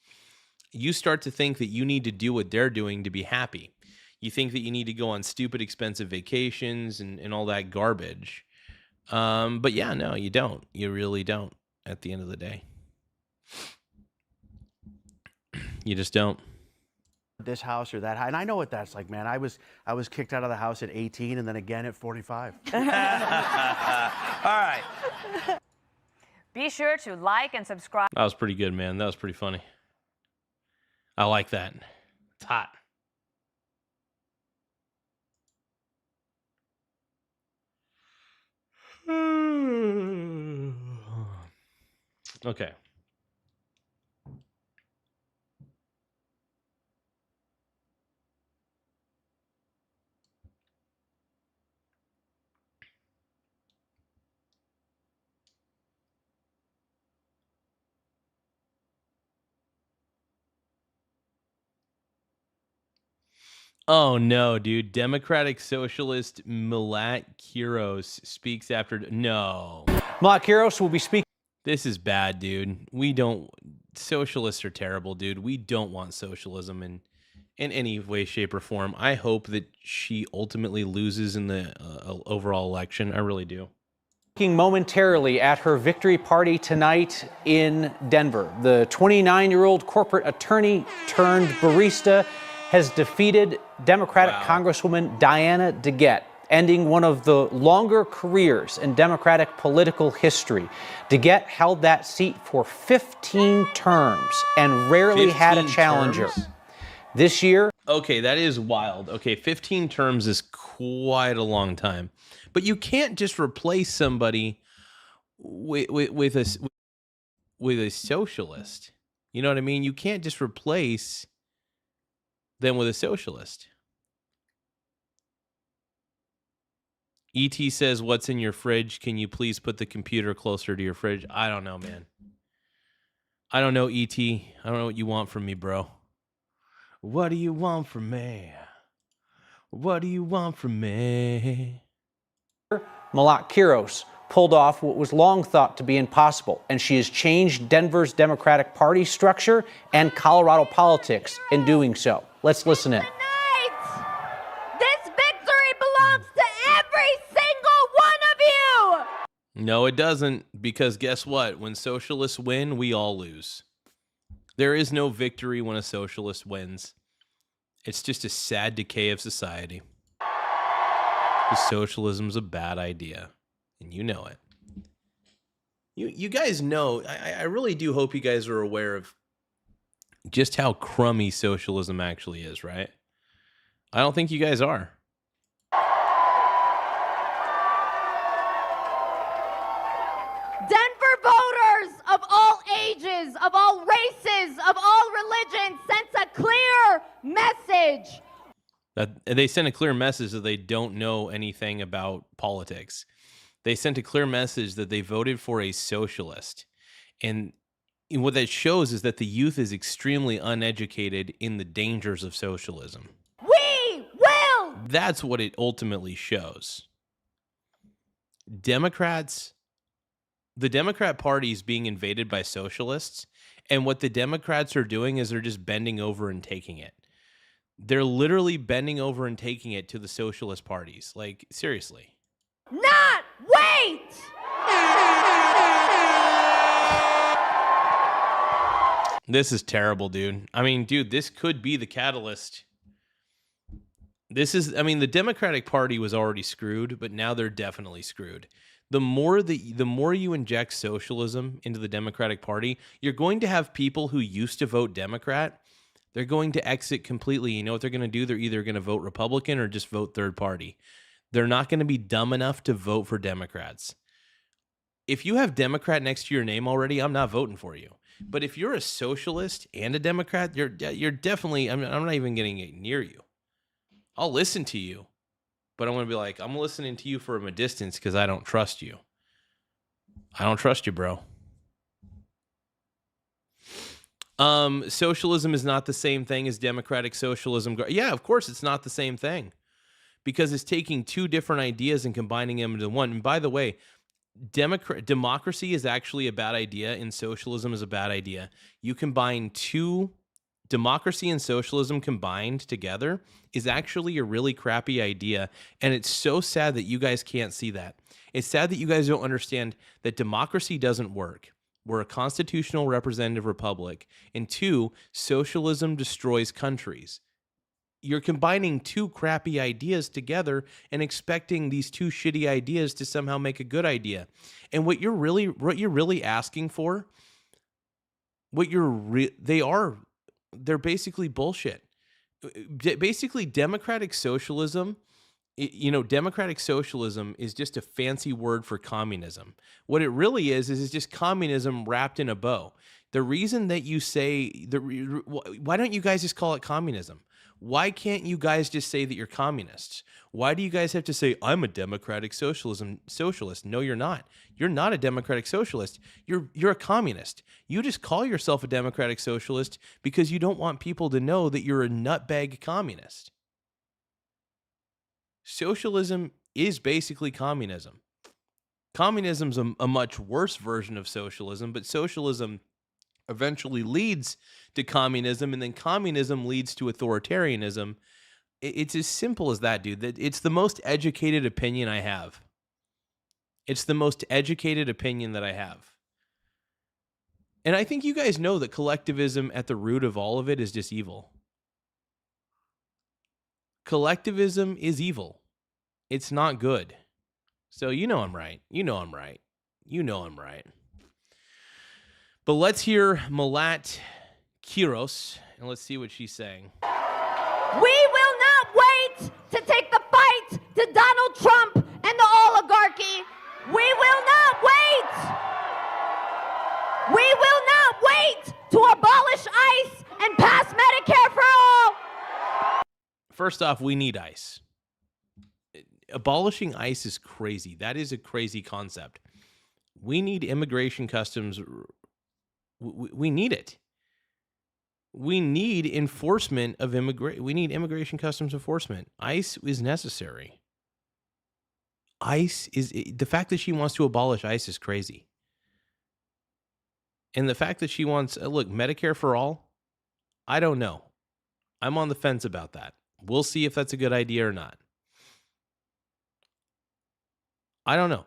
you start to think that you need to do what they're doing to be happy. You think that you need to go on stupid expensive vacations and all that garbage. But yeah, no, you don't. You really don't at the end of the day. You just don't. This house or that house. And I know what that's like, man. I was kicked out of the house at 18 and then again at 45. All right. Be sure to like and subscribe. That was pretty good, man. That was pretty funny. I like that. It's hot. Okay. Oh no, dude. Democratic Socialist Milat Kiros speaks after... No. Milat Kiros will be speaking... This is bad, dude. We don't... Socialists are terrible, dude. We don't want socialism in any way, shape, or form. I hope that she ultimately loses in the overall election. I really do. Momentarily at her victory party tonight in Denver. The 29-year-old corporate attorney turned barista has defeated Democratic Congresswoman Diana DeGette, ending one of the longer careers in Democratic political history. DeGette held that seat for 15 terms and rarely had a challenger. Terms? This year... Okay, that is wild. Okay, 15 terms is quite a long time. But you can't just replace somebody with a socialist. You know what I mean? You can't just replace them with a socialist. E.T. says, "What's in your fridge? Can you please put the computer closer to your fridge?" I don't know, man. I don't know, E.T. I don't know what you want from me, bro. What do you want from me? What do you want from me? Milat Kiros pulled off what was long thought to be impossible, and she has changed Denver's Democratic Party structure and Colorado politics in doing so. Let's listen in. This victory belongs to every single one of you! No, it doesn't, because guess what? When socialists win, we all lose. There is no victory when a socialist wins. It's just a sad decay of society. Because socialism's a bad idea, and you know it. You guys know, I really do hope you guys are aware of just how crummy socialism actually is, right? I don't think you guys are. Denver voters of all ages, of all races, of all religions sent a clear message. That they sent a clear message that they don't know anything about politics. They sent a clear message that they voted for a socialist. And what that shows is that the youth is extremely uneducated in the dangers of socialism. We will! That's what it ultimately shows. Democrats, the Democrat Party is being invaded by socialists, and what the Democrats are doing is they're just bending over and taking it. They're literally bending over and taking it to the socialist parties. Like, seriously. Not wait! This is terrible, dude. I mean, dude, this could be the catalyst. The Democratic Party was already screwed, but now they're definitely screwed. The more you inject socialism into the Democratic Party, you're going to have people who used to vote Democrat. They're going to exit completely. You know what they're going to do? They're either going to vote Republican or just vote third party. They're not going to be dumb enough to vote for Democrats. If you have Democrat next to your name already, I'm not voting for you. But if you're a socialist and a Democrat, you're definitely, I'm not even getting near you. I'll listen to you, but I'm going to be like, I'm listening to you from a distance because I don't trust you. I don't trust you, bro. Socialism is not the same thing as democratic socialism. Yeah, of course it's not the same thing, because it's taking two different ideas and combining them into one. And by the way, democracy is actually a bad idea and socialism is a bad idea. You combine democracy and socialism combined together is actually a really crappy idea. And it's so sad that you guys can't see that. It's sad that you guys don't understand that democracy doesn't work. we're a constitutional representative republic, and 2, socialism destroys countries. You're combining 2 crappy ideas together and expecting these 2 shitty ideas to somehow make a good idea. And what you're really asking for, they're basically bullshit. Basically, democratic socialism, democratic socialism is just a fancy word for communism. What it really is it's just communism wrapped in a bow. The reason that you say, why don't you guys just call it communism? Why can't you guys just say that you're communists? Why do you guys have to say, I'm a democratic socialist? No, you're not. You're not a democratic socialist. You're a communist. You just call yourself a democratic socialist because you don't want people to know that you're a nutbag communist. Socialism is basically communism. Communism's a much worse version of socialism, but socialism eventually leads to communism, and then communism leads to authoritarianism. It's as simple as that, dude. It's the most educated opinion I have. It's the most educated opinion that I have. And I think you guys know that collectivism at the root of all of it is just evil. Collectivism is evil. It's not good. So you know I'm right. You know I'm right. You know I'm right. But let's hear Malat Kiros, and let's see what she's saying. We will not wait to take the fight to Donald Trump and the oligarchy. We will not wait. We will not wait to abolish ICE and pass Medicare for all. First off, we need ICE. Abolishing ICE is crazy. That is a crazy concept. We need immigration customs. We need it. We need enforcement of we need immigration customs enforcement. ICE is necessary. ICE is the fact that she wants to abolish ICE is crazy. And the fact that she wants look, Medicare for all, I don't know. I'm on the fence about that. We'll see if that's a good idea or not. I don't know.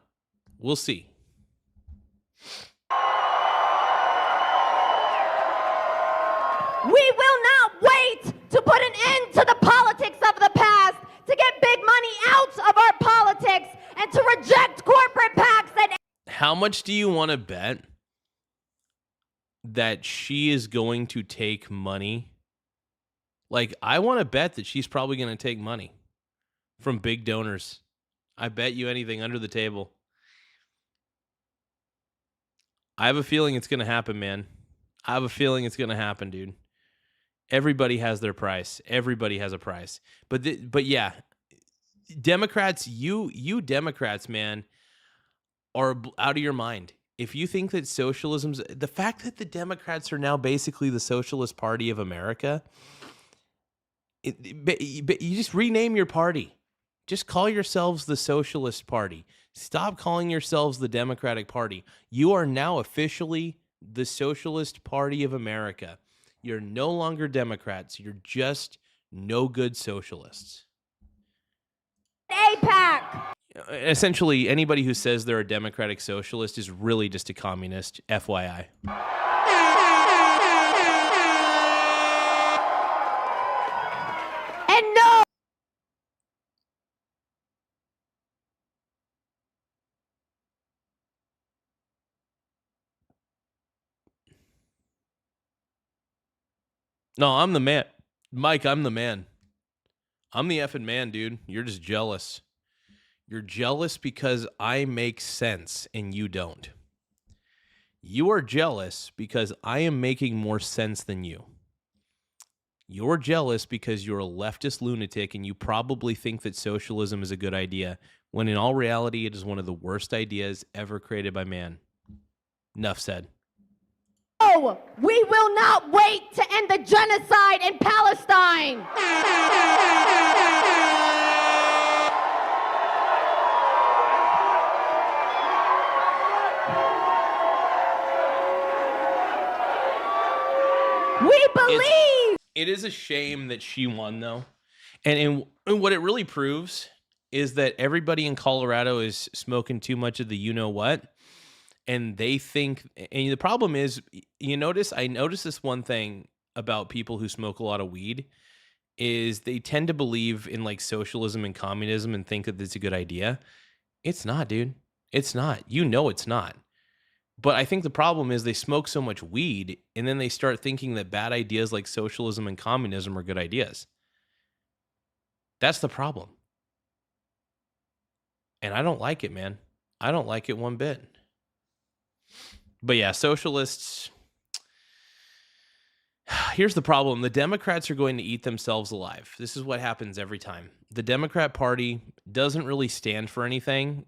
We'll see. We will not wait to put an end to the politics of the past, to get big money out of our politics, and to reject corporate PACs that... How much do you want to bet that she is going to take money? Like, I want to bet that she's probably going to take money from big donors. I bet you anything under the table. I have a feeling it's going to happen, man. I have a feeling it's going to happen, dude. Everybody has their price. Everybody has a price. But yeah, Democrats, you Democrats, man, are out of your mind. If you think that socialism's... The fact that the Democrats are now basically the Socialist Party of America, you just rename your party. Just call yourselves the Socialist Party. Stop calling yourselves the Democratic Party. You are now officially the Socialist Party of America. You're no longer Democrats. You're just no good socialists. APAC. Essentially, anybody who says they're a democratic socialist is really just a communist, FYI. And no. No, I'm the man. Mike, I'm the man. I'm the effing man, dude. You're just jealous. You're jealous because I make sense and you don't. You are jealous because I am making more sense than you. You're jealous because you're a leftist lunatic and you probably think that socialism is a good idea, when in all reality, it is one of the worst ideas ever created by man. Enough said. No, we will not wait to end the genocide in Palestine. We believe. It is a shame that she won, though. And what it really proves is that everybody in Colorado is smoking too much of the you-know-what. and they think, and the problem is, I notice this one thing about people who smoke a lot of weed is they tend to believe in like socialism and communism and think that it's a good idea. It's not, dude. It's not. It's not. But I think the problem is they smoke so much weed and then they start thinking that bad ideas like socialism and communism are good ideas. That's the problem. And I don't like it, man. I don't like it one bit. But yeah, socialists. Here's the problem. The Democrats are going to eat themselves alive. This is what happens every time. The Democrat Party doesn't really stand for anything.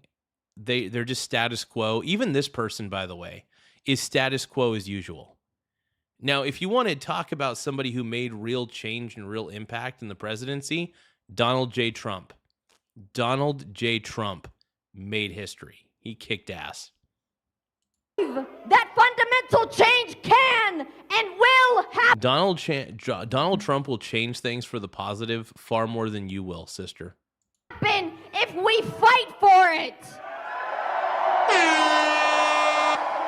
They're just status quo. Even this person, by the way, is status quo as usual. Now, if you want to talk about somebody who made real change and real impact in the presidency, Donald J. Trump. Donald J. Trump made history. He kicked ass. That fundamental change can and will happen. Donald Trump will change things for the positive far more than you will, sister. If we fight for it.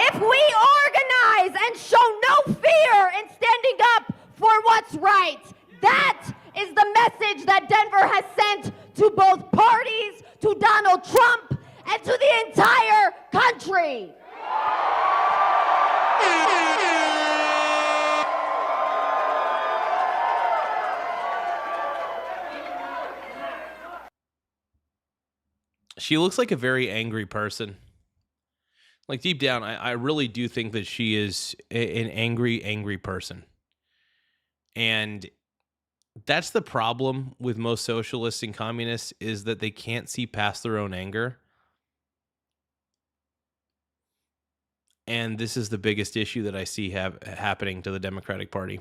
If we organize and show no fear in standing up for what's right. That is the message that Denver has sent to both parties, to Donald Trump, and to the entire country. She looks like a very angry person. Like deep down, I really do think that she is an angry person. And that's the problem with most socialists and communists, is that they can't see past their own anger. And this is the biggest issue that I see happening to the Democratic Party.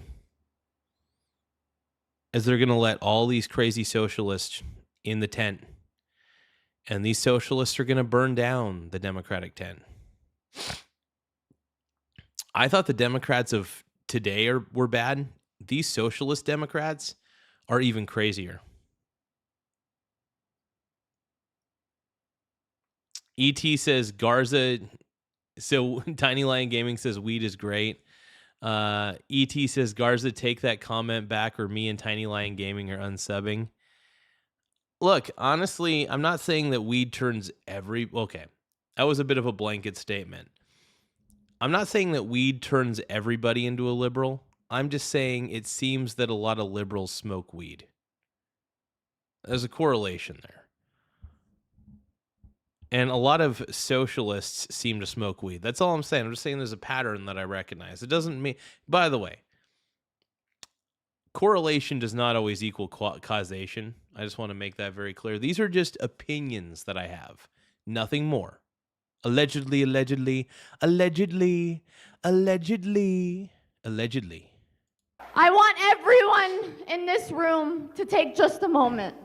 Is they're going to let all these crazy socialists in the tent. And these socialists are going to burn down the Democratic tent. I thought the Democrats of today were bad. These socialist Democrats are even crazier. ET says Garza. So Tiny Lion Gaming says weed is great. ET says Garza, take that comment back, or me and Tiny Lion Gaming are unsubbing. Look, honestly, I'm not saying that weed turns okay, that was a bit of a blanket statement. I'm not saying that weed turns everybody into a liberal. I'm just saying it seems that a lot of liberals smoke weed. There's a correlation there. And a lot of socialists seem to smoke weed. That's all I'm saying. I'm just saying there's a pattern that I recognize. It doesn't mean, by the way, correlation does not always equal causation. I just want to make that very clear. These are just opinions that I have. Nothing more. Allegedly. I want everyone in this room to take just a moment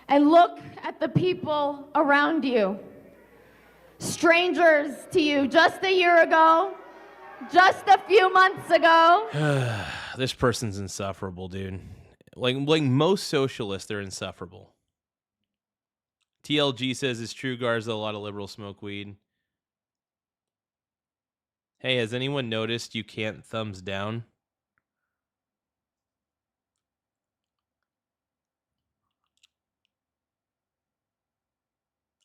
and look at the people around you. Strangers to you just a year ago, just a few months ago. This person's insufferable, dude. Like most socialists, they're insufferable. TLG says it's true, Garza. A lot of liberals smoke weed. Hey, has anyone noticed you can't thumbs down?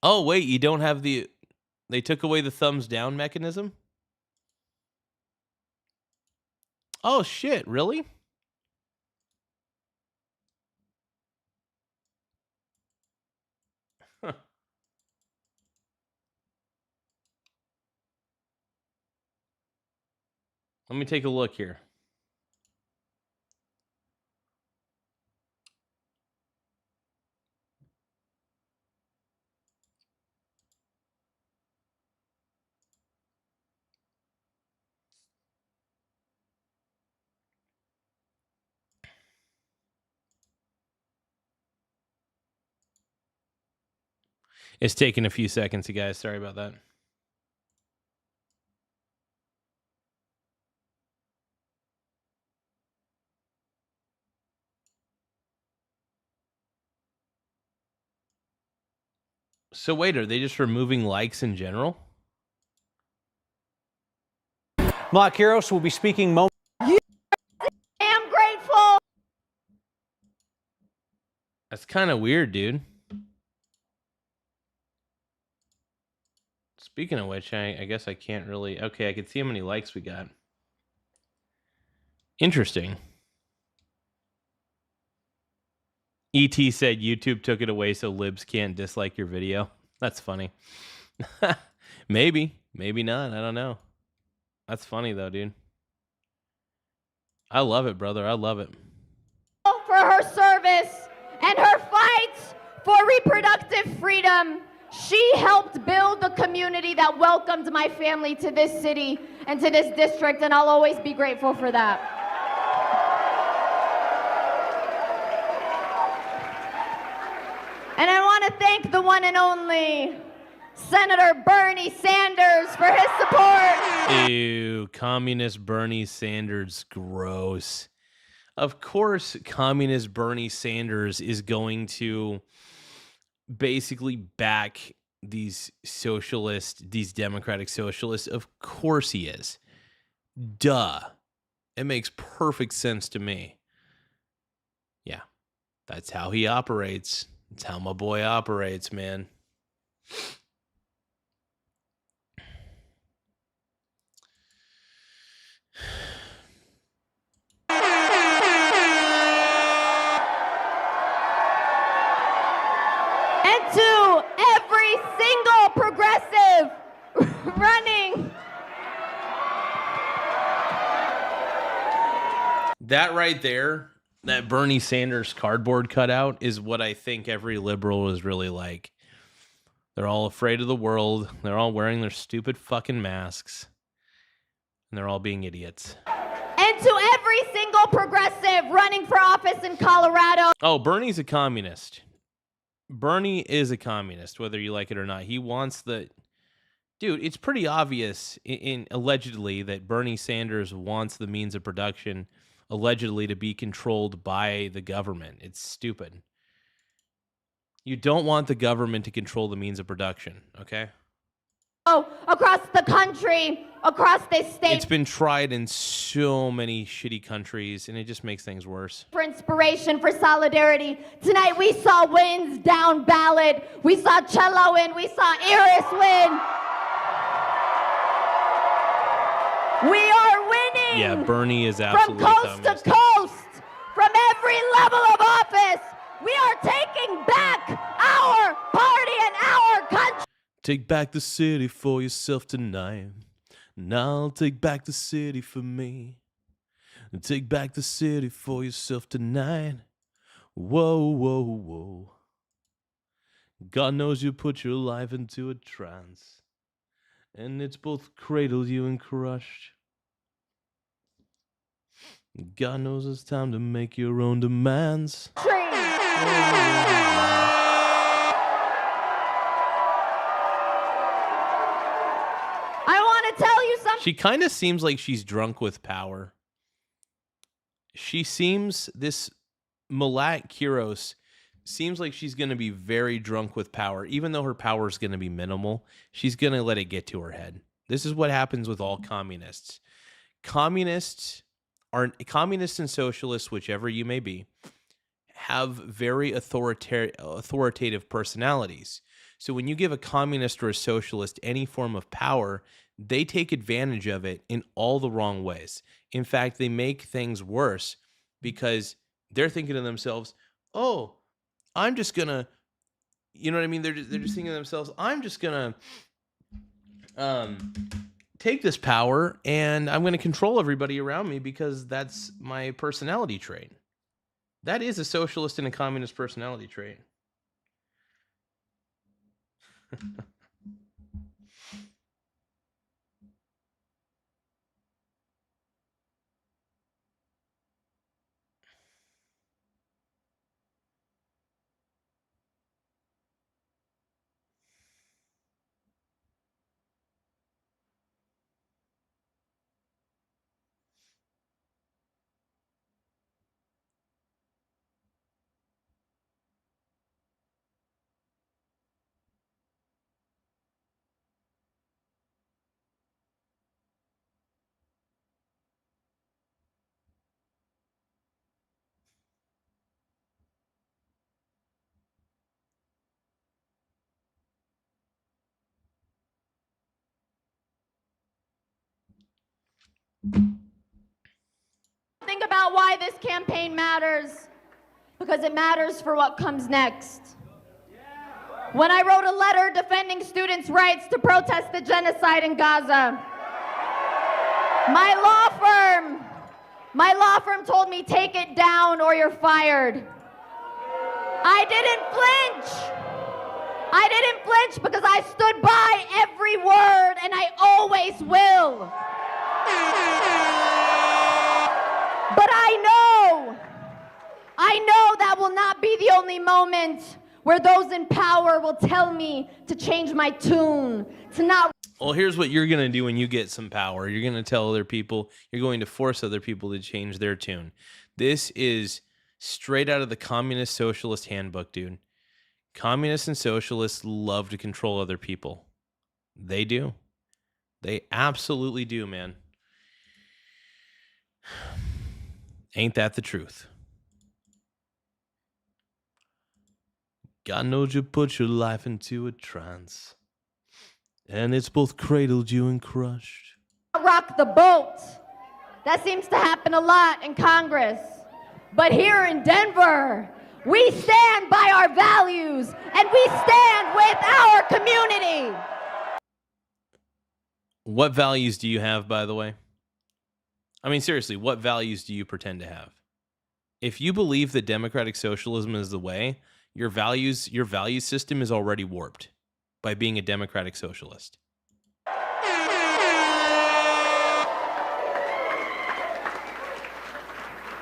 Oh, wait, you don't have they took away the thumbs down mechanism? Oh, shit, really? Huh. Let me take a look here. It's taking a few seconds, you guys. Sorry about that. So wait, are they just removing likes in general? Malakiros will be speaking momentarily. I am grateful. That's kind of weird, dude. Speaking of which, I guess I can't really... Okay, I can see how many likes we got. Interesting. E.T. said YouTube took it away so libs can't dislike your video. That's funny. Maybe. Maybe not. I don't know. That's funny, though, dude. I love it, brother. I love it. For her service and her fight for reproductive freedom. She helped build the community that welcomed my family to this city and to this district, and I'll always be grateful for that. And I want to thank the one and only Senator Bernie Sanders for his support. Ew, communist Bernie Sanders, gross. Of course, communist Bernie Sanders is going to basically back these socialists, these democratic socialists. Of course he is. Duh. It makes perfect sense to me. Yeah, that's how he operates. That's how my boy operates, man. And to every single progressive running. That right there, that Bernie Sanders cardboard cutout is what I think every liberal is really like. They're all afraid of the world. They're all wearing their stupid fucking masks. And they're all being idiots. And to every single progressive running for office in Colorado. Oh, Bernie's a communist. Bernie is a communist, whether you like it or not. He wants the... Dude, it's pretty obvious in allegedly that Bernie Sanders wants the means of production allegedly to be controlled by the government. It's stupid. You don't want the government to control the means of production, okay? Across the country, across this state. It's been tried in so many shitty countries, and it just makes things worse. For inspiration, for solidarity. Tonight we saw wins down ballot. We saw Cello win. We saw Iris win. We are winning. Yeah, Bernie is absolutely from coast communist. to coast, from every level of office. We are taking back our party and our country. Take back the city for yourself tonight. And I'll take back the city for me. And take back the city for yourself tonight. Whoa, whoa, whoa. God knows you put your life into a trance. And it's both cradled you and crushed. God knows it's time to make your own demands. I want to tell you something. She kind of seems like she's drunk with power. She seems, this Malat Kiros seems like she's going to be very drunk with power. Even though her power is going to be minimal, she's going to let it get to her head. This is what happens with all communists. Communists and socialists, whichever you may be, have very authoritative personalities. So when you give a communist or a socialist any form of power, they take advantage of it in all the wrong ways. In fact, they make things worse because they're thinking to themselves, oh, I'm just going to, you know what I mean? They're just thinking to themselves, I'm just going to take this power and I'm going to control everybody around me because that's my personality trait. That is a socialist and a communist personality trait. Think about why this campaign matters, because it matters for what comes next. When I wrote a letter defending students' rights to protest the genocide in Gaza, my law firm told me, take it down or you're fired. I didn't flinch because I stood by every word, and I always will. But I know that will not be the only moment where those in power will tell me to change my tune, to not. Well, here's what you're going to do when you get some power. You're going to tell other people, you're going to force other people to change their tune. This is straight out of the Communist Socialist Handbook, dude. Communists and socialists love to control other people. They do. They absolutely do, man. Ain't that the truth? God knows you put your life into a trance, and it's both cradled you and crushed. Rock the boat. That seems to happen a lot in Congress. But here in Denver, we stand by our values, and we stand with our community. What values do you have, by the way? I mean, seriously, what values do you pretend to have? If you believe that democratic socialism is the way, your value system is already warped by being a democratic socialist.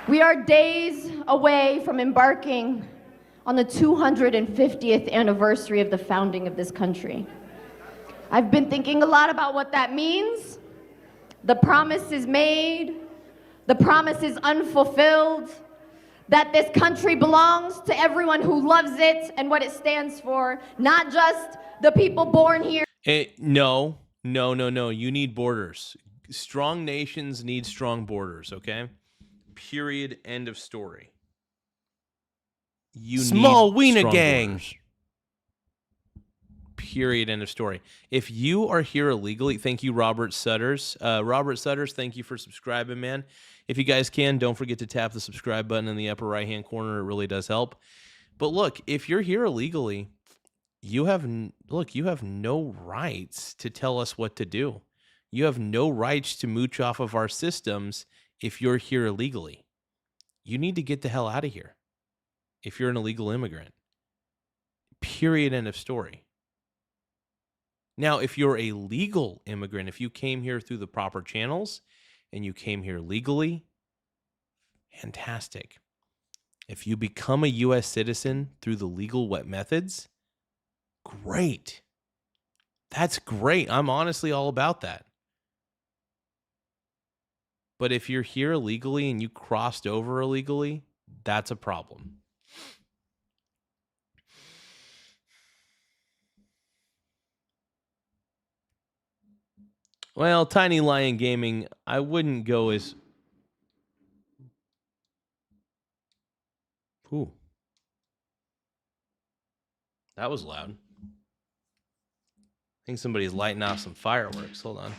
We are days away from embarking on the 250th anniversary of the founding of this country. I've been thinking a lot about what that means. The promises made, the promises unfulfilled, that this country belongs to everyone who loves it and what it stands for, not just the people born here. No. You need borders. Strong nations need strong borders, okay? Period. End of story. You Small need wiener strong gang. borders. Period. End of story. If you are here illegally, thank you, Robert Sutters. Robert Sutters, thank you for subscribing, man. If you guys can, don't forget to tap the subscribe button in the upper right-hand corner. It really does help. But look, if you're here illegally, you have no rights to tell us what to do. You have no rights to mooch off of our systems if you're here illegally. You need to get the hell out of here if you're an illegal immigrant. Period. End of story. Now, if you're a legal immigrant, if you came here through the proper channels and you came here legally, fantastic. If you become a U.S. citizen through the legal methods, great. That's great. I'm honestly all about that. But if you're here illegally and you crossed over illegally, that's a problem. Well, Tiny Lion Gaming, I wouldn't go as... Ooh. That was loud. I think somebody's lighting off some fireworks. Hold on.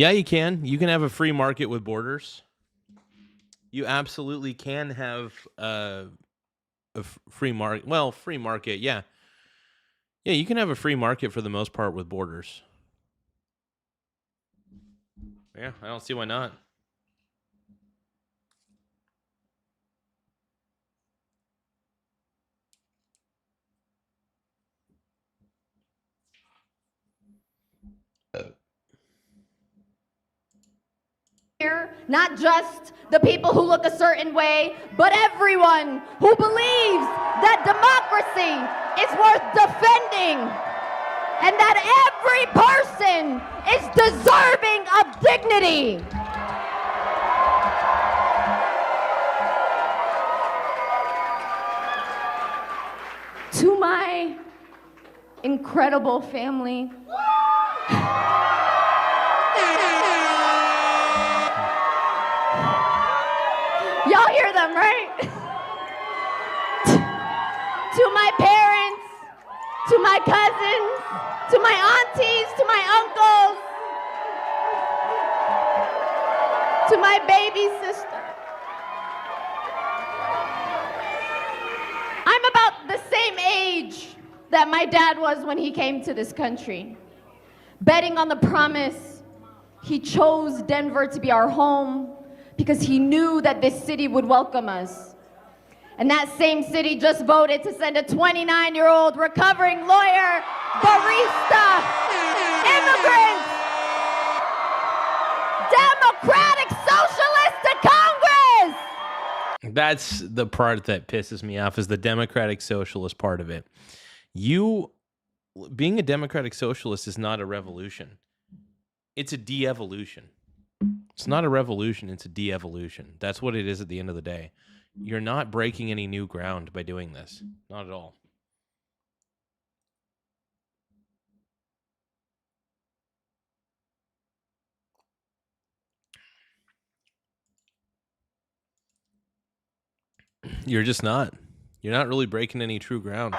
Yeah, you can. You can have a free market with borders. You absolutely can have a free market. Well, free market, yeah. Yeah, you can have a free market for the most part with borders. Yeah, I don't see why not. Not just the people who look a certain way, but everyone who believes that democracy is worth defending and that every person is deserving of dignity. To my incredible family, y'all hear them, right? To my parents, to my cousins, to my aunties, to my uncles, to my baby sister. I'm about the same age that my dad was when he came to this country, betting on the promise. He chose Denver to be our home because he knew that this city would welcome us. And that same city just voted to send a 29-year-old recovering lawyer, barista, immigrant, democratic socialist to Congress. That's the part that pisses me off, is the democratic socialist part of it. Being a democratic socialist is not a revolution. It's a de-evolution. It's not a revolution, it's a de-evolution. That's what it is at the end of the day. You're not breaking any new ground by doing this. Not at all. You're just not. You're not really breaking any true ground.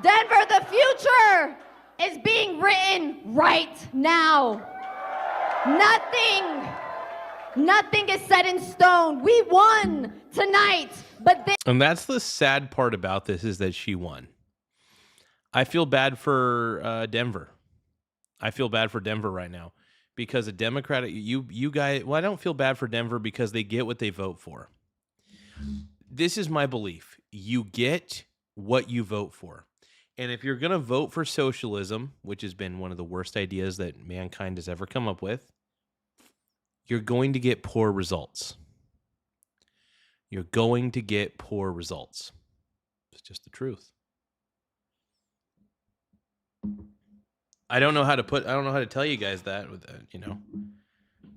Denver, the future is being written right now. Nothing is set in stone. We won tonight, but And that's the sad part about this, is that she won. I feel bad for Denver. I feel bad for Denver right now because a Democratic, you guys, well, I don't feel bad for Denver because they get what they vote for. This is my belief. You get what you vote for. And if you're going to vote for socialism, which has been one of the worst ideas that mankind has ever come up with, you're going to get poor results. You're going to get poor results. It's just the truth. I don't know how to tell you guys that with,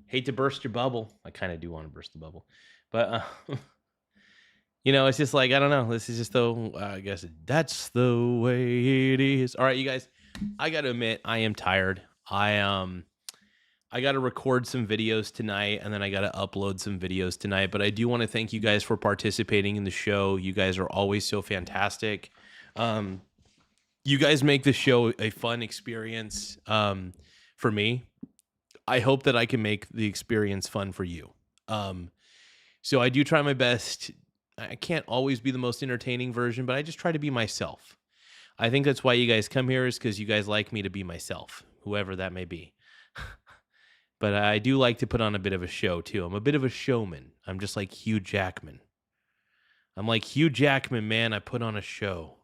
hate to burst your bubble. I kind of do want to burst the bubble, but, it's just like, I don't know. This is just I guess that's the way it is. All right, you guys, I got to admit, I am tired. I got to record some videos tonight, and then I got to upload some videos tonight. But I do want to thank you guys for participating in the show. You guys are always so fantastic. You guys make the show a fun experience for me. I hope that I can make the experience fun for you. So I do try my best. I can't always be the most entertaining version, but I just try to be myself. I think that's why you guys come here, is because you guys like me to be myself, whoever that may be. But I do like to put on a bit of a show, too. I'm a bit of a showman. I'm just like Hugh Jackman. I'm like Hugh Jackman, man. I put on a show.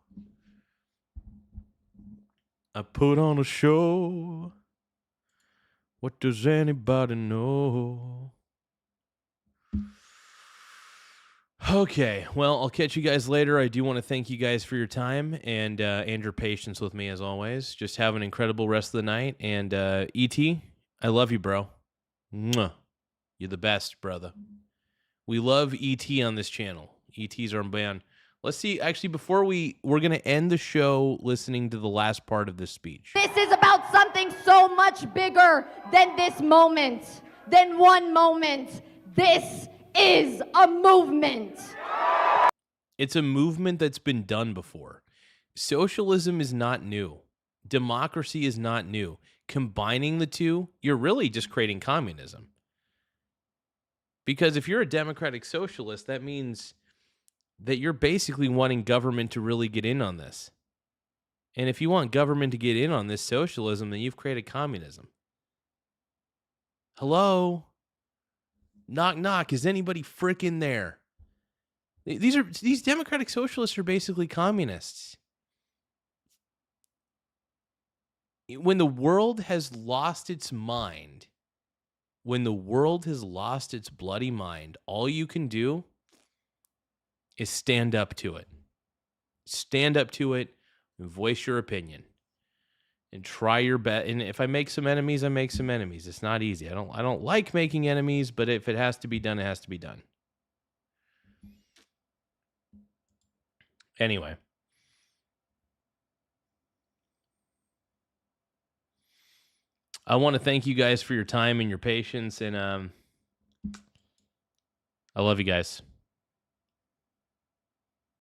I put on a show. What does anybody know? Okay, well, I'll catch you guys later. I do want to thank you guys for your time and your patience with me, as always. Just have an incredible rest of the night. And E.T., I love you, bro. Mwah. You're the best, brother. We love E.T. on this channel. E.T.'s our man. Let's see. Actually, before we're going to end the show listening to the last part of this speech. This is about something so much bigger than this moment, than one moment. This is a movement. It's a movement that's been done before. Socialism is not new. Democracy is not new. Combining the two, you're really just creating communism. Because if you're a democratic socialist, that means that you're basically wanting government to really get in on this. And if you want government to get in on this socialism, then you've created communism. Hello? Knock, knock. Is anybody freaking there? These democratic socialists are basically communists. When the world has lost its mind, when the world has lost its bloody mind, all you can do is stand up to it. Stand up to it and voice your opinion. And try your best. And if I make some enemies, I make some enemies. It's not easy. I don't like making enemies, but if it has to be done, it has to be done. Anyway. I want to thank you guys for your time and your patience, and I love you guys.